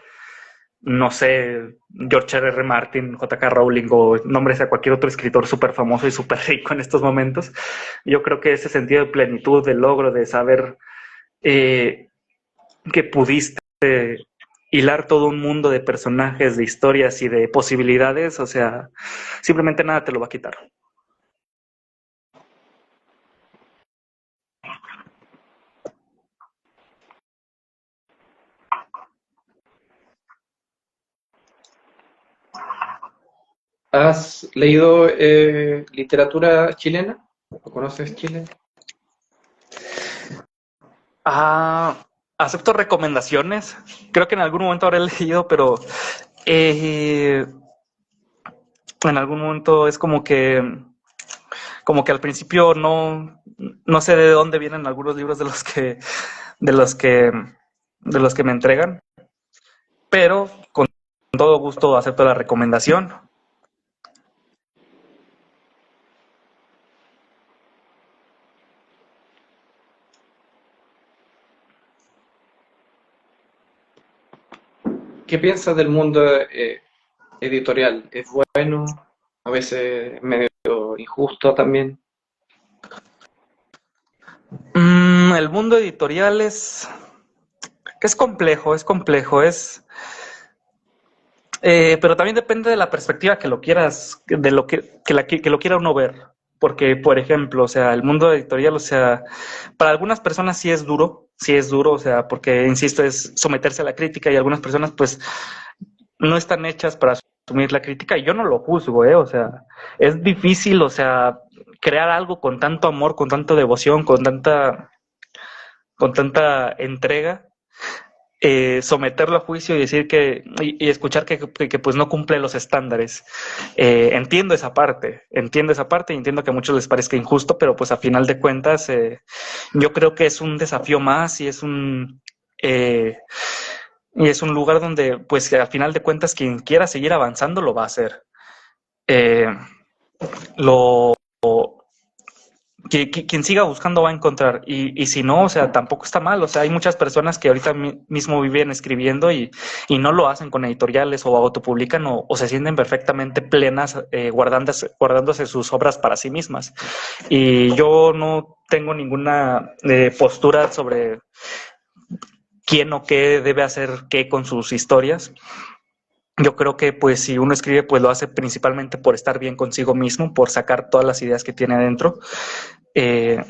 no sé, George R. R. Martin, J.K. Rowling o nombres a cualquier otro escritor súper famoso y súper rico en estos momentos, yo creo que ese sentido de plenitud, de logro, de saber eh, que pudiste hilar todo un mundo de personajes, de historias y de posibilidades, o sea, simplemente nada te lo va a quitar. ¿Has leído literatura chilena? ¿O conoces Chile? Ah, acepto recomendaciones. Creo que en algún momento habré leído, pero eh, en algún momento es como que al principio no sé de dónde vienen algunos libros de los que, de los que me entregan, pero con todo gusto acepto la recomendación. ¿Qué piensas del mundo editorial? ¿Es bueno? A veces medio injusto también. El mundo editorial es complejo, pero también depende de la perspectiva que lo quieras, de lo que lo quiera uno ver. Porque, por ejemplo, o sea, el mundo editorial, o sea, para algunas personas sí es duro, o sea, porque, insisto, es someterse a la crítica y algunas personas, pues, no están hechas para asumir la crítica y yo no lo juzgo, o sea, es difícil, o sea, crear algo con tanto amor, con tanta devoción, con tanta entrega, someterlo a juicio y decir y escuchar que pues no cumple los estándares. Entiendo esa parte y entiendo que a muchos les parezca injusto, pero pues a final de cuentas yo creo que es un desafío más eh, y es un lugar donde pues a final de cuentas quien quiera seguir avanzando lo va a hacer. Eh, lo, quien siga buscando va a encontrar. Y si no, o sea, tampoco está mal. O sea, hay muchas personas que ahorita mismo viven escribiendo y no lo hacen con editoriales o autopublican o se sienten perfectamente plenas guardándose sus obras para sí mismas. Y yo no tengo ninguna postura sobre quién o qué debe hacer qué con sus historias. Yo creo que pues si uno escribe pues lo hace principalmente por estar bien consigo mismo, por sacar todas las ideas que tiene adentro. Eh,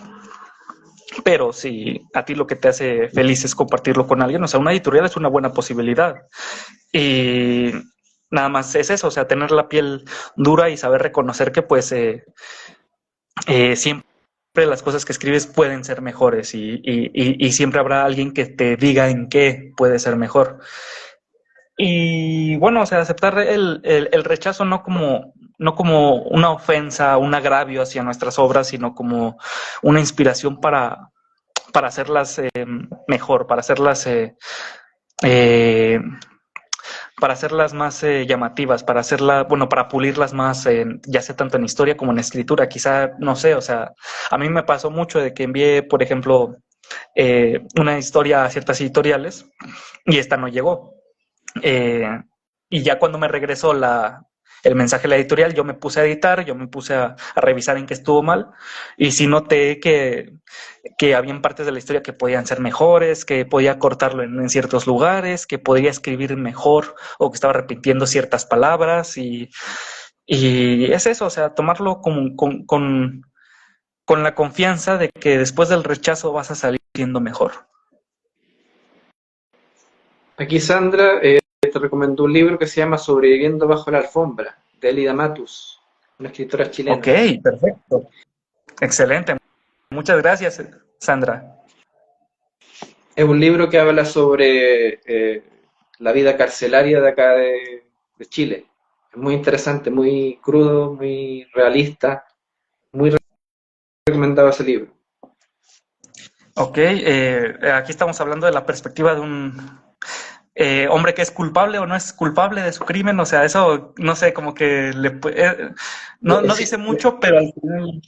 pero si a ti lo que te hace feliz es compartirlo con alguien, o sea, una editorial es una buena posibilidad. Y nada más es eso, o sea, tener la piel dura y saber reconocer que pues siempre las cosas que escribes pueden ser mejores y siempre habrá alguien que te diga en qué puede ser mejor. Y bueno, o sea, aceptar el rechazo no como una ofensa, un agravio hacia nuestras obras, sino como una inspiración para hacerlas mejor, eh, para hacerlas más llamativas, para pulirlas más, ya sea tanto en historia como en escritura. Quizá, no sé, o sea, a mí me pasó mucho de que envié, por ejemplo, una historia a ciertas editoriales y esta no llegó. Eh, y ya cuando me regresó el mensaje de la editorial, yo me puse a editar, yo me puse a revisar en qué estuvo mal, y sí noté que habían partes de la historia que podían ser mejores, que podía cortarlo en ciertos lugares, que podría escribir mejor o que estaba repitiendo ciertas palabras y es eso, o sea, tomarlo con la confianza de que después del rechazo vas a salir siendo mejor. Aquí Sandra te recomendó un libro que se llama Sobreviviendo bajo la alfombra, de Elida Matus, una escritora Ok, chilena. perfecto. Excelente. Muchas gracias, Sandra. Es un libro que habla sobre la vida carcelaria de acá de Chile. Es muy interesante, muy crudo, muy realista, Muy recomendado ese libro. Ok, aquí estamos hablando de la perspectiva de un hombre que es culpable o no es culpable de su crimen, o sea, eso, no sé, como que no Sí, dice mucho, pero al final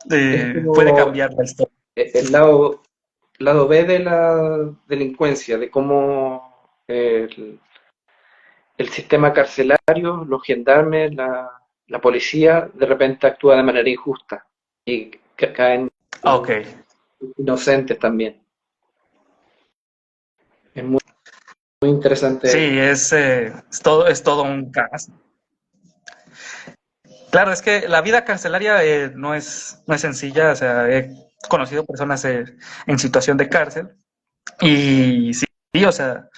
es puede como cambiar la historia. el lado B de la delincuencia, de cómo el sistema carcelario, los gendarmes, la policía, de repente actúa de manera injusta y caen Ok, inocentes también. Es muy sí, interesante. es todo un caso. Claro, es que la vida carcelaria no es sencilla, o sea, he conocido personas en situación de cárcel y sí, o sea,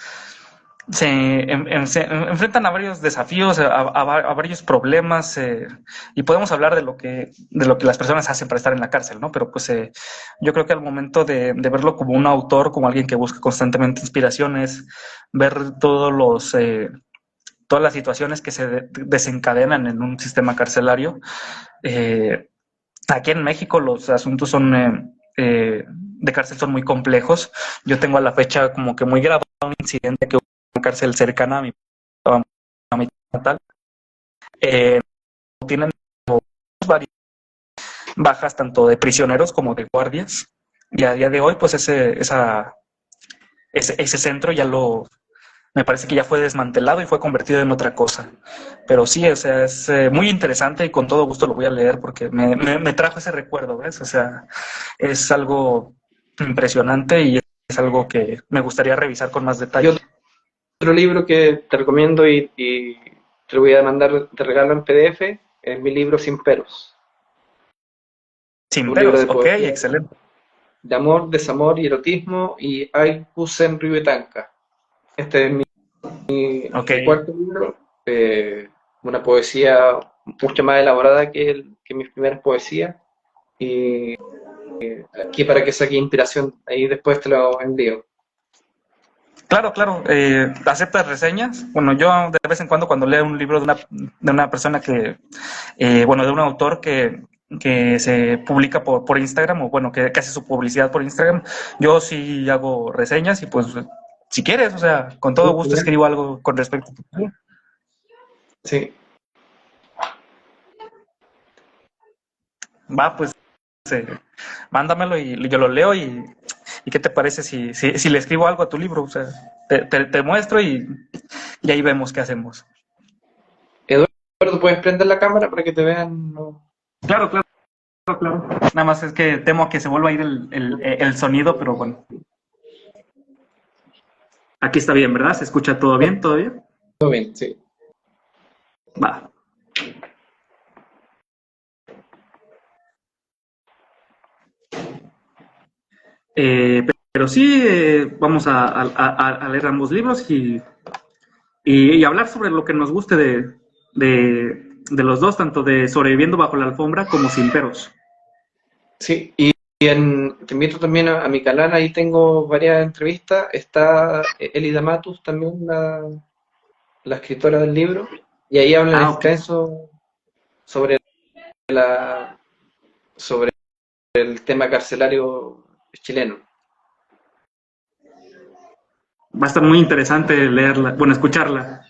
se enfrentan a varios desafíos, a varios problemas, y podemos hablar de lo que las personas hacen para estar en la cárcel, ¿no? Pero pues yo creo que al momento de verlo como un autor, como alguien que busca constantemente inspiraciones, ver todas las situaciones que se desencadenan en un sistema carcelario, eh, aquí en México los asuntos de cárcel son muy complejos. Yo tengo a la fecha como que muy grabado un incidente que hubo en una cárcel cercana a mi natal. Eh, Tienen varias bajas tanto de prisioneros como de guardias. Y a día de hoy, pues ese centro me parece que ya fue desmantelado y fue convertido en otra cosa. Pero sí, o sea, es muy interesante y con todo gusto lo voy a leer porque me trajo ese recuerdo, ¿ves? O sea, es algo impresionante y es algo que me gustaría revisar con más Y detalle. otro libro que te recomiendo y te lo voy a mandar de regalo en PDF es mi libro Sin Peros. Sin Un libro peros, de ok, poesía excelente. de amor, desamor y erotismo y Haikus en Ribetanca. Este es Ok, mi cuarto libro, una poesía mucho más elaborada que mis primeras poesías y aquí para que saque inspiración, ahí después te lo envío. claro, claro. ¿Aceptas reseñas? Bueno, yo de vez en cuando leo un libro de una persona bueno, de un autor que se publica por Instagram, o bueno, que hace su publicidad por Instagram, yo sí hago reseñas y pues si quieres, o sea, con todo gusto escribo algo con respecto a tu libro. Sí, Va, pues eh, mándamelo y yo lo leo y ¿qué te parece si le escribo algo a tu libro? O sea, te muestro y ahí vemos qué hacemos. Eduardo, ¿puedes prender la cámara para que te vean? ¿No? Claro, claro, claro. Nada más es que temo que se vuelva a ir el sonido, pero bueno. Aquí está bien, ¿verdad? ¿Se escucha todo bien? ¿Todo bien? Todo bien, sí. Va. Pero sí, vamos a leer ambos libros y hablar sobre lo que nos guste de los dos, tanto de Sobreviviendo bajo la alfombra como Sin peros. Sí, te invito también a mi canal, ahí tengo varias entrevistas. Está Elida Matus también, la escritora del libro, y ahí hablan Ah, ok. extenso sobre sobre el tema carcelario chileno. Va a estar muy interesante leerla, bueno, escucharla.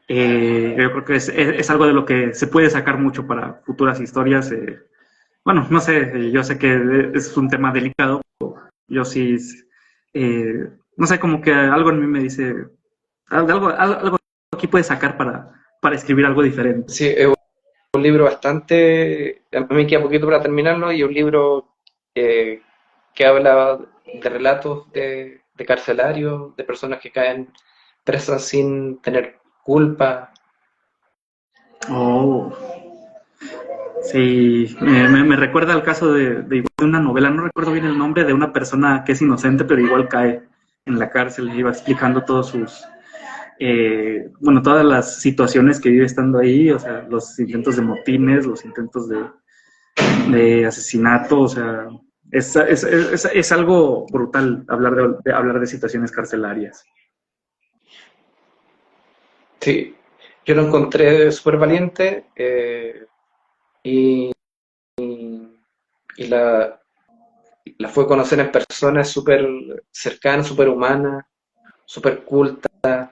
Yo creo que es algo de lo que se puede sacar mucho para futuras historias. Bueno, no sé, yo sé que es un tema delicado. Yo sí, no sé, como que algo en mí me dice, algo aquí puedes sacar para escribir algo diferente. Sí, es un libro bastante, a mí me queda poquito para terminarlo, y un libro eh, que habla de relatos de carcelarios, de personas que caen presas sin tener culpa. Oh, sí, me recuerda al caso de una novela, no recuerdo bien el nombre, de una persona que es inocente, pero igual cae en la cárcel y iba explicando bueno, todas las situaciones que vive estando ahí, o sea, los intentos de motines, los intentos de asesinato, o sea, es algo brutal hablar de situaciones carcelarias. Sí, yo lo encontré súper valiente y y la fue a conocer en persona, es súper cercana, súper humana, súper culta,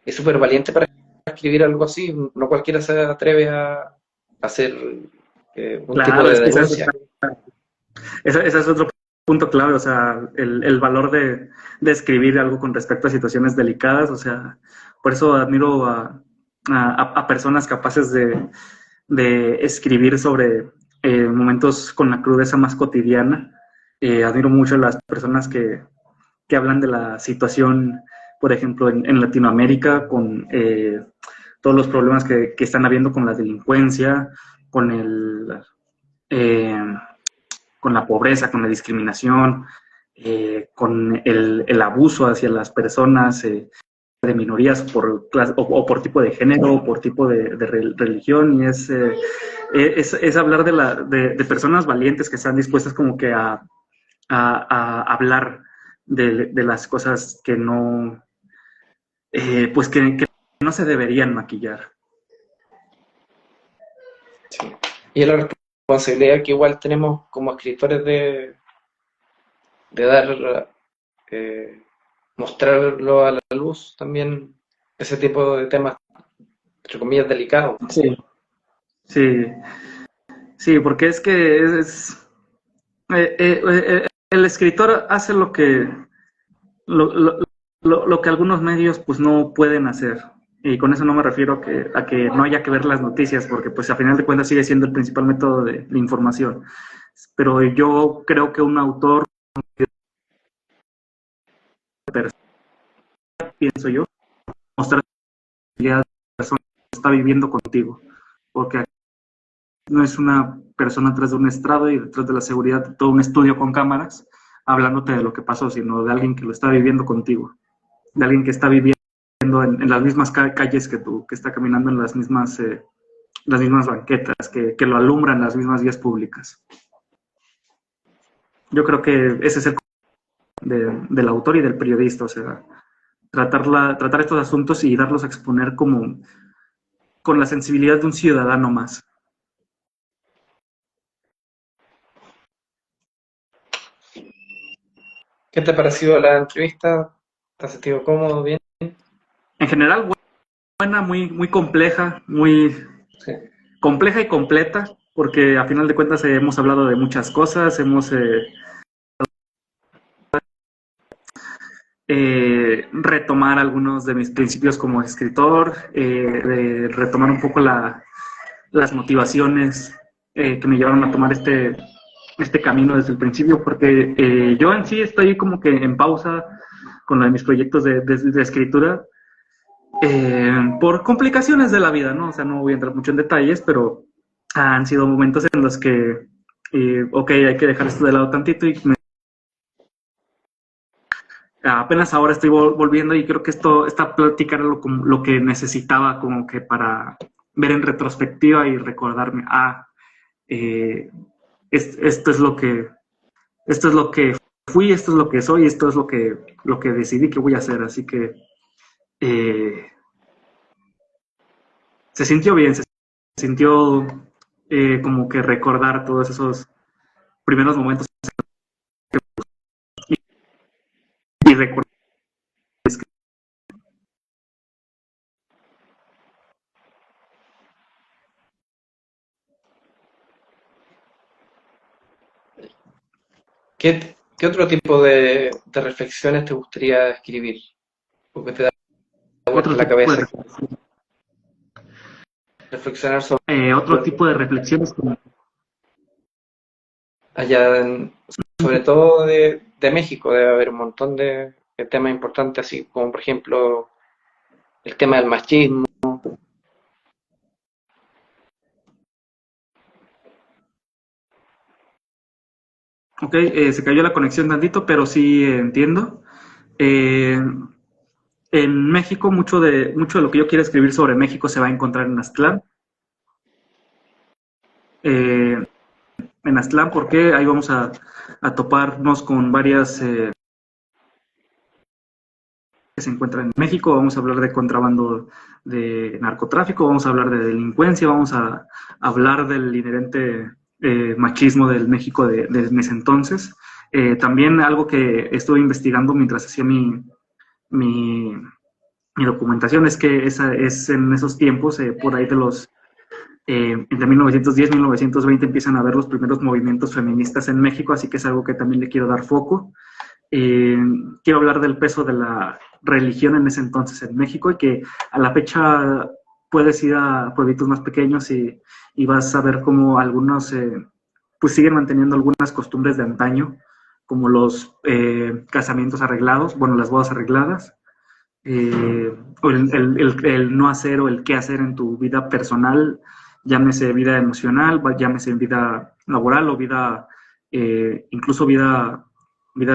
es súper valiente para escribir algo así. No cualquiera se atreve a hacer un tipo Claro, de es que denuncia. ese es otro punto clave, o sea, el valor de escribir algo con respecto a situaciones delicadas, o sea, por eso admiro a personas capaces de escribir sobre momentos con la crudeza más cotidiana. Admiro mucho a las personas que hablan de la situación, por ejemplo, en Latinoamérica, con todos los problemas que están habiendo con la delincuencia, con eh, con la pobreza, con la discriminación, con el abuso hacia las personas de minorías por o por tipo de género, o por tipo de religión, y es hablar de personas valientes que están dispuestas como que a hablar de las cosas que no, pues que no se deberían maquillar. Sí. Y es la responsabilidad que igual tenemos como escritores de dar, eh, mostrarlo a la luz también, ese tipo de temas, entre comillas, delicados. Sí, sí, sí, porque es que el escritor hace lo, lo, lo que algunos medios pues no pueden hacer. Y con eso no me refiero a que no haya que ver las noticias, porque pues a final de cuentas sigue siendo el principal método de información. Pero yo creo que un autor, pienso yo, mostrar que la persona está viviendo contigo, porque no es una persona atrás de un estrado y detrás de la seguridad de todo un estudio con cámaras hablándote de lo que pasó, sino de alguien que lo está viviendo contigo, de alguien que está viviendo en las mismas calles que tú, que está caminando en las mismas banquetas, que lo alumbran las mismas vías públicas. Yo creo que ese es el del autor y del periodista, o sea, tratar estos asuntos y darlos a exponer como con la sensibilidad de un ciudadano más. ¿Qué te ha parecido la entrevista? ¿Te has sentido cómodo, bien? En general, buena, muy compleja, muy Sí. compleja y completa, porque a final de cuentas hemos hablado de muchas cosas, hemos retomar algunos de mis principios como escritor, de retomar un poco las motivaciones que me llevaron a tomar este camino desde el principio, porque yo en sí estoy como que en pausa con lo de mis proyectos de escritura, por complicaciones de la vida, ¿no? O sea, no voy a entrar mucho en detalles, pero han sido momentos en los que, ok, hay que dejar esto de lado tantito y apenas ahora estoy volviendo y creo que esta plática era lo que necesitaba como que para ver en retrospectiva y recordarme, eh, esto esto es lo que fui, esto es lo que soy, esto es lo que decidí que voy a hacer, así que eh, se sintió bien, se sintió como que recordar todos esos primeros momentos y recordar. ¿Qué otro tipo de reflexiones te gustaría escribir? Porque te da vuelta Otro la tipo cabeza. Reflexionar sobre otro tipo de reflexiones como, allá, sobre todo de México, debe haber un montón de temas importantes, así como por ejemplo el tema del machismo. ok, se cayó la conexión tantito, pero sí entiendo. Eh, en México, mucho de lo que yo quiero escribir sobre México se va a encontrar eh, en Aztlán, porque ahí vamos a toparnos con varias que se encuentran en México, vamos a hablar de contrabando de narcotráfico, vamos a hablar de delincuencia, vamos a hablar del inherente machismo del México de ese entonces. También algo que estuve investigando mientras hacía mi documentación es que es en esos tiempos, por ahí de los entre 1910 y 1920 empiezan a haber los primeros movimientos feministas en México, así que es algo que también le quiero dar foco. Quiero hablar del peso de la religión en ese entonces en México y que a la fecha puedes ir a pueblitos más pequeños y vas a ver cómo algunos pues siguen manteniendo algunas costumbres de antaño, como los casamientos arreglados, bueno, las bodas arregladas, o el no hacer o el qué hacer en tu vida personal, llámese vida emocional, llámese vida laboral o vida, incluso vida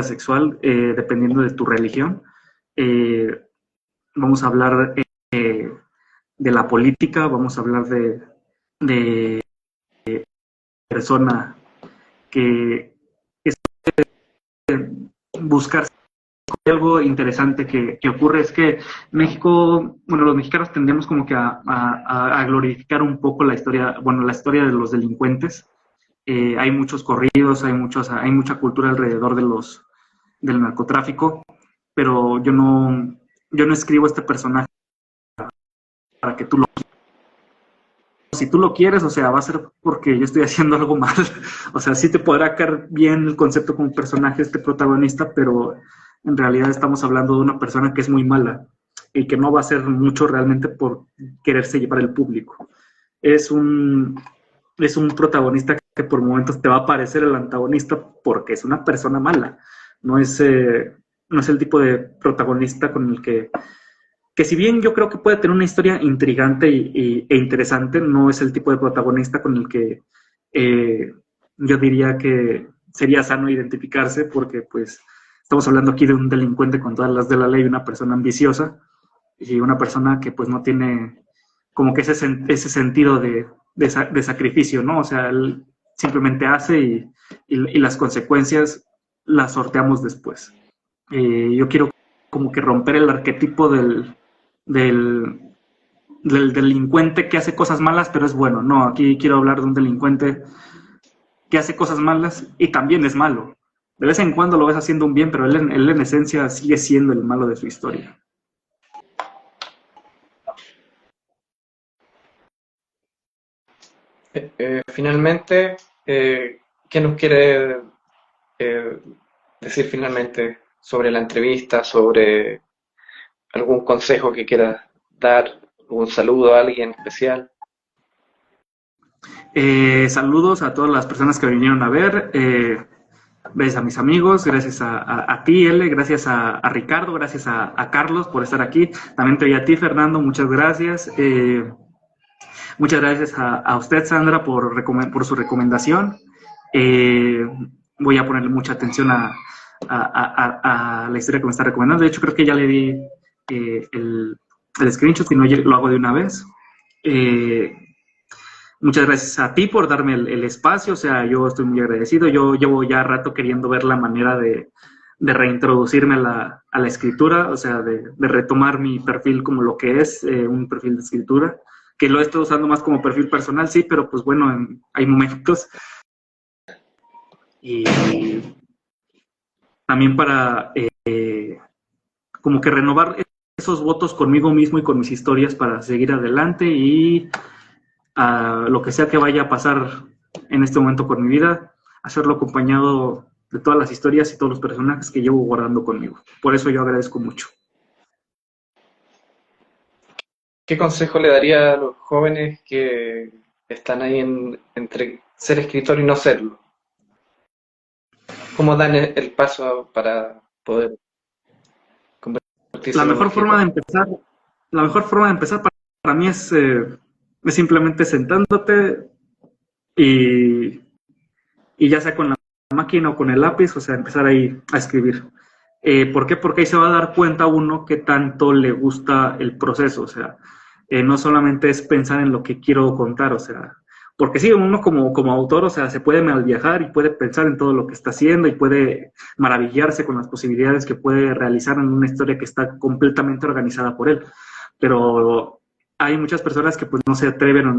sexual, dependiendo de tu religión. Vamos a hablar de la política, vamos a hablar de persona que es buscar algo interesante que ocurre es que México, bueno, los mexicanos tendemos como que a glorificar un poco la historia, bueno, la historia de los delincuentes. Hay muchos corridos, hay mucha cultura alrededor del narcotráfico, pero yo no escribo este personaje para que tú lo... Si tú lo quieres, o sea, va a ser porque yo estoy haciendo algo mal. O sea, sí te podrá caer bien el concepto como personaje, este protagonista, pero en realidad estamos hablando de una persona que es muy mala y que no va a hacer mucho realmente por quererse llevar el público. Es un protagonista que por momentos te va a parecer el antagonista porque es una persona mala. No es el tipo de protagonista con el que si bien yo creo que puede tener una historia intrigante e interesante, no es el tipo de protagonista con el que yo diría que sería sano identificarse, porque pues estamos hablando aquí de un delincuente con todas las de la ley, una persona ambiciosa y una persona que pues no tiene como que ese sentido de sacrificio, ¿no? O sea, él simplemente hace y las consecuencias las sorteamos después. Yo quiero como que romper el arquetipo del delincuente que hace cosas malas, pero es bueno. No, aquí quiero hablar de un delincuente que hace cosas malas y también es malo. De vez en cuando lo ves haciendo un bien, pero él en esencia sigue siendo el malo de su historia. Finalmente, ¿qué nos quiere decir finalmente sobre la entrevista, sobre algún consejo que quieras dar, un saludo a alguien especial? Saludos a todas las personas que vinieron a ver. Gracias a mis amigos, gracias a ti, L, gracias a Ricardo, gracias a Carlos por estar aquí. También te vi a ti, Fernando, muchas gracias. Muchas gracias a usted, Sandra, por su recomendación. Voy a ponerle mucha atención a la historia que me está recomendando. De hecho, creo que ya le di el screenshot, si no lo hago de una vez. Muchas gracias a ti por darme el espacio, o sea, yo estoy muy agradecido. Yo llevo ya rato queriendo ver la manera de reintroducirme a la escritura, o sea, de retomar mi perfil como lo que es un perfil de escritura, que lo he estado usando más como perfil personal, sí, pero pues bueno, hay momentos. Y también para como que renovar esos votos conmigo mismo y con mis historias para seguir adelante y lo que sea que vaya a pasar en este momento con mi vida, hacerlo acompañado de todas las historias y todos los personajes que llevo guardando conmigo. Por eso yo agradezco mucho. ¿Qué consejo le daría a los jóvenes que están ahí entre ser escritor y no serlo? ¿Cómo dan el paso para poder convertirse La en un mejor forma escritor? de empezar para mí es simplemente sentándote y ya sea con la máquina o con el lápiz, o sea, empezar ahí a escribir. ¿Por qué? Porque ahí se va a dar cuenta uno qué tanto le gusta el proceso, o sea, no solamente es pensar en lo que quiero contar, o sea, porque sí, uno como autor, o sea, se puede mal viajar y puede pensar en todo lo que está haciendo y puede maravillarse con las posibilidades que puede realizar en una historia que está completamente organizada por él, pero hay muchas personas que pues no se atreven o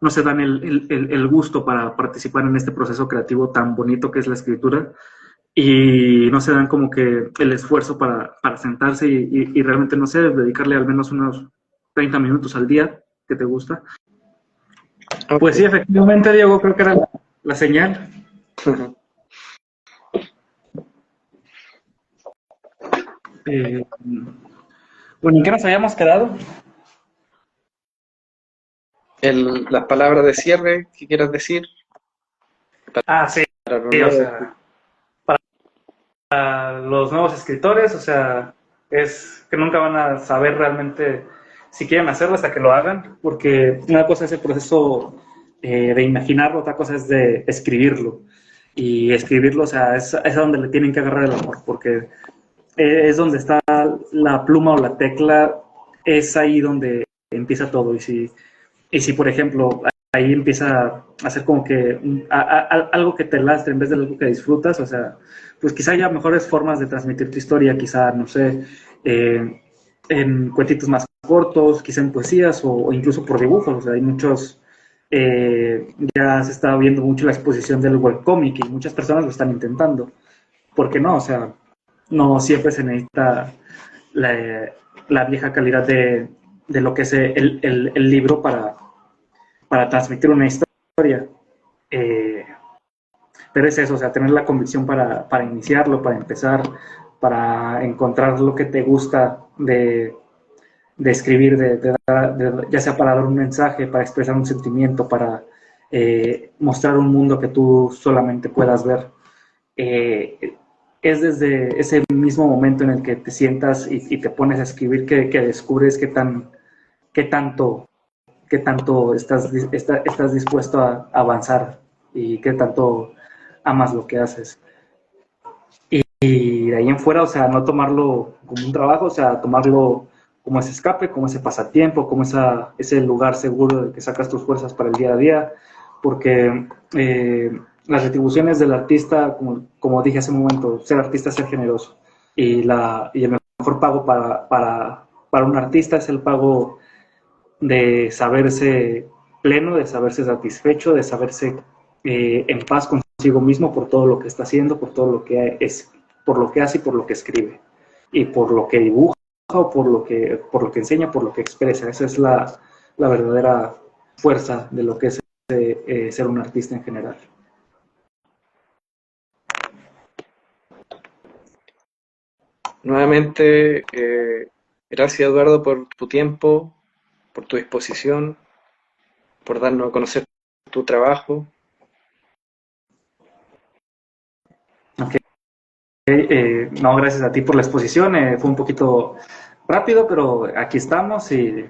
no se dan el gusto para participar en este proceso creativo tan bonito que es la escritura y no se dan como que el esfuerzo para sentarse y realmente, no sé, dedicarle al menos unos 30 minutos al día que te gusta. Ok. Pues sí, efectivamente, Diego, creo que era la señal. Eh, bueno, ¿en qué nos habíamos quedado? Las palabras de cierre que quieras decir Ah, sí, para los sí, o nuevos. sea, a los nuevos escritores, o sea, es que nunca van a saber realmente si quieren hacerlo hasta que lo hagan, porque una cosa es el proceso de imaginarlo, otra cosa es de escribirlo. Y escribirlo, o sea, es a donde le tienen que agarrar el amor, porque es donde está la pluma o la tecla, es ahí donde empieza todo. Y si por ejemplo, ahí empieza a ser como que algo que te lastre en vez de algo que disfrutas, o sea, pues quizá haya mejores formas de transmitir tu historia, quizá, no sé, en cuentitos más cortos, quizá en poesías o incluso por dibujos, o sea, hay muchos, ya se está viendo mucho la exposición del webcomic y muchas personas lo están intentando. ¿Por qué no? O sea, no siempre se necesita la, la vieja calidad de lo que es el libro para transmitir una historia. Eh, pero es eso, o sea, tener la convicción para iniciarlo, para empezar, para encontrar lo que te gusta de escribir, ya sea para dar un mensaje, para expresar un sentimiento, para mostrar un mundo que tú solamente puedas ver. Eh, es desde ese mismo momento en el que te sientas y te pones a escribir que descubres qué tanto estás dispuesto a avanzar y qué tanto amas lo que haces. Y de ahí en fuera, o sea, no tomarlo como un trabajo, o sea, tomarlo como ese escape, como ese pasatiempo, como ese lugar seguro de que sacas tus fuerzas para el día a día, porque las retribuciones del artista, como dije hace un momento, ser artista es ser generoso. Y el mejor pago para un artista es el pago de saberse pleno, de saberse satisfecho, de saberse en paz consigo mismo por todo lo que está haciendo, por todo lo que es, por lo que hace y por lo que escribe, y por lo que dibuja, o por lo que enseña, por lo que expresa. Esa es la verdadera fuerza de lo que es ser un artista en general. Nuevamente, gracias Eduardo por tu tiempo, por tu disposición, por darnos a conocer tu trabajo. Okay. No, gracias a ti por la exposición. Fue un poquito rápido, pero aquí estamos y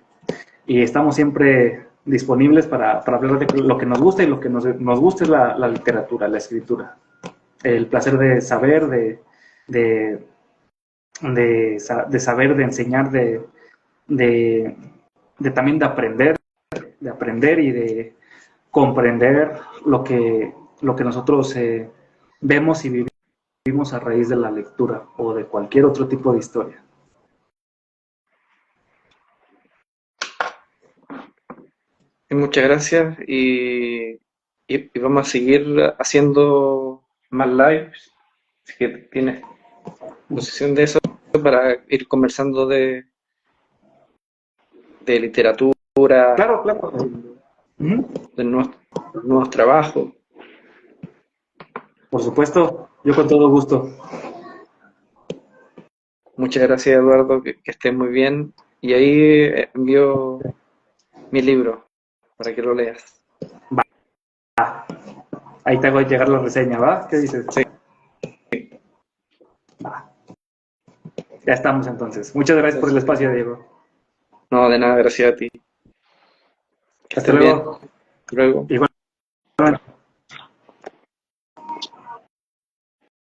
estamos siempre disponibles para hablar de lo que nos gusta y lo que nos gusta es la literatura, la escritura. El placer de saber, de, de saber, de enseñar, de, también de aprender y de comprender lo que nosotros vemos y vivimos a raíz de la lectura o de cualquier otro tipo de historia. Muchas gracias y vamos a seguir haciendo más lives. Si que tienes posición de eso para ir conversando de literatura, Claro, claro. de nuevos trabajos. Por supuesto, yo con todo gusto. Muchas gracias Eduardo, que estés muy bien. Y ahí envío mi libro para que lo leas. Va. Ahí te hago llegar la reseña, ¿va? ¿Qué dices? Sí, Va. Ya estamos entonces. Muchas gracias por el espacio, Diego. no, de nada, gracias a ti. Que Hasta estés bien. luego. Hasta luego. Igual.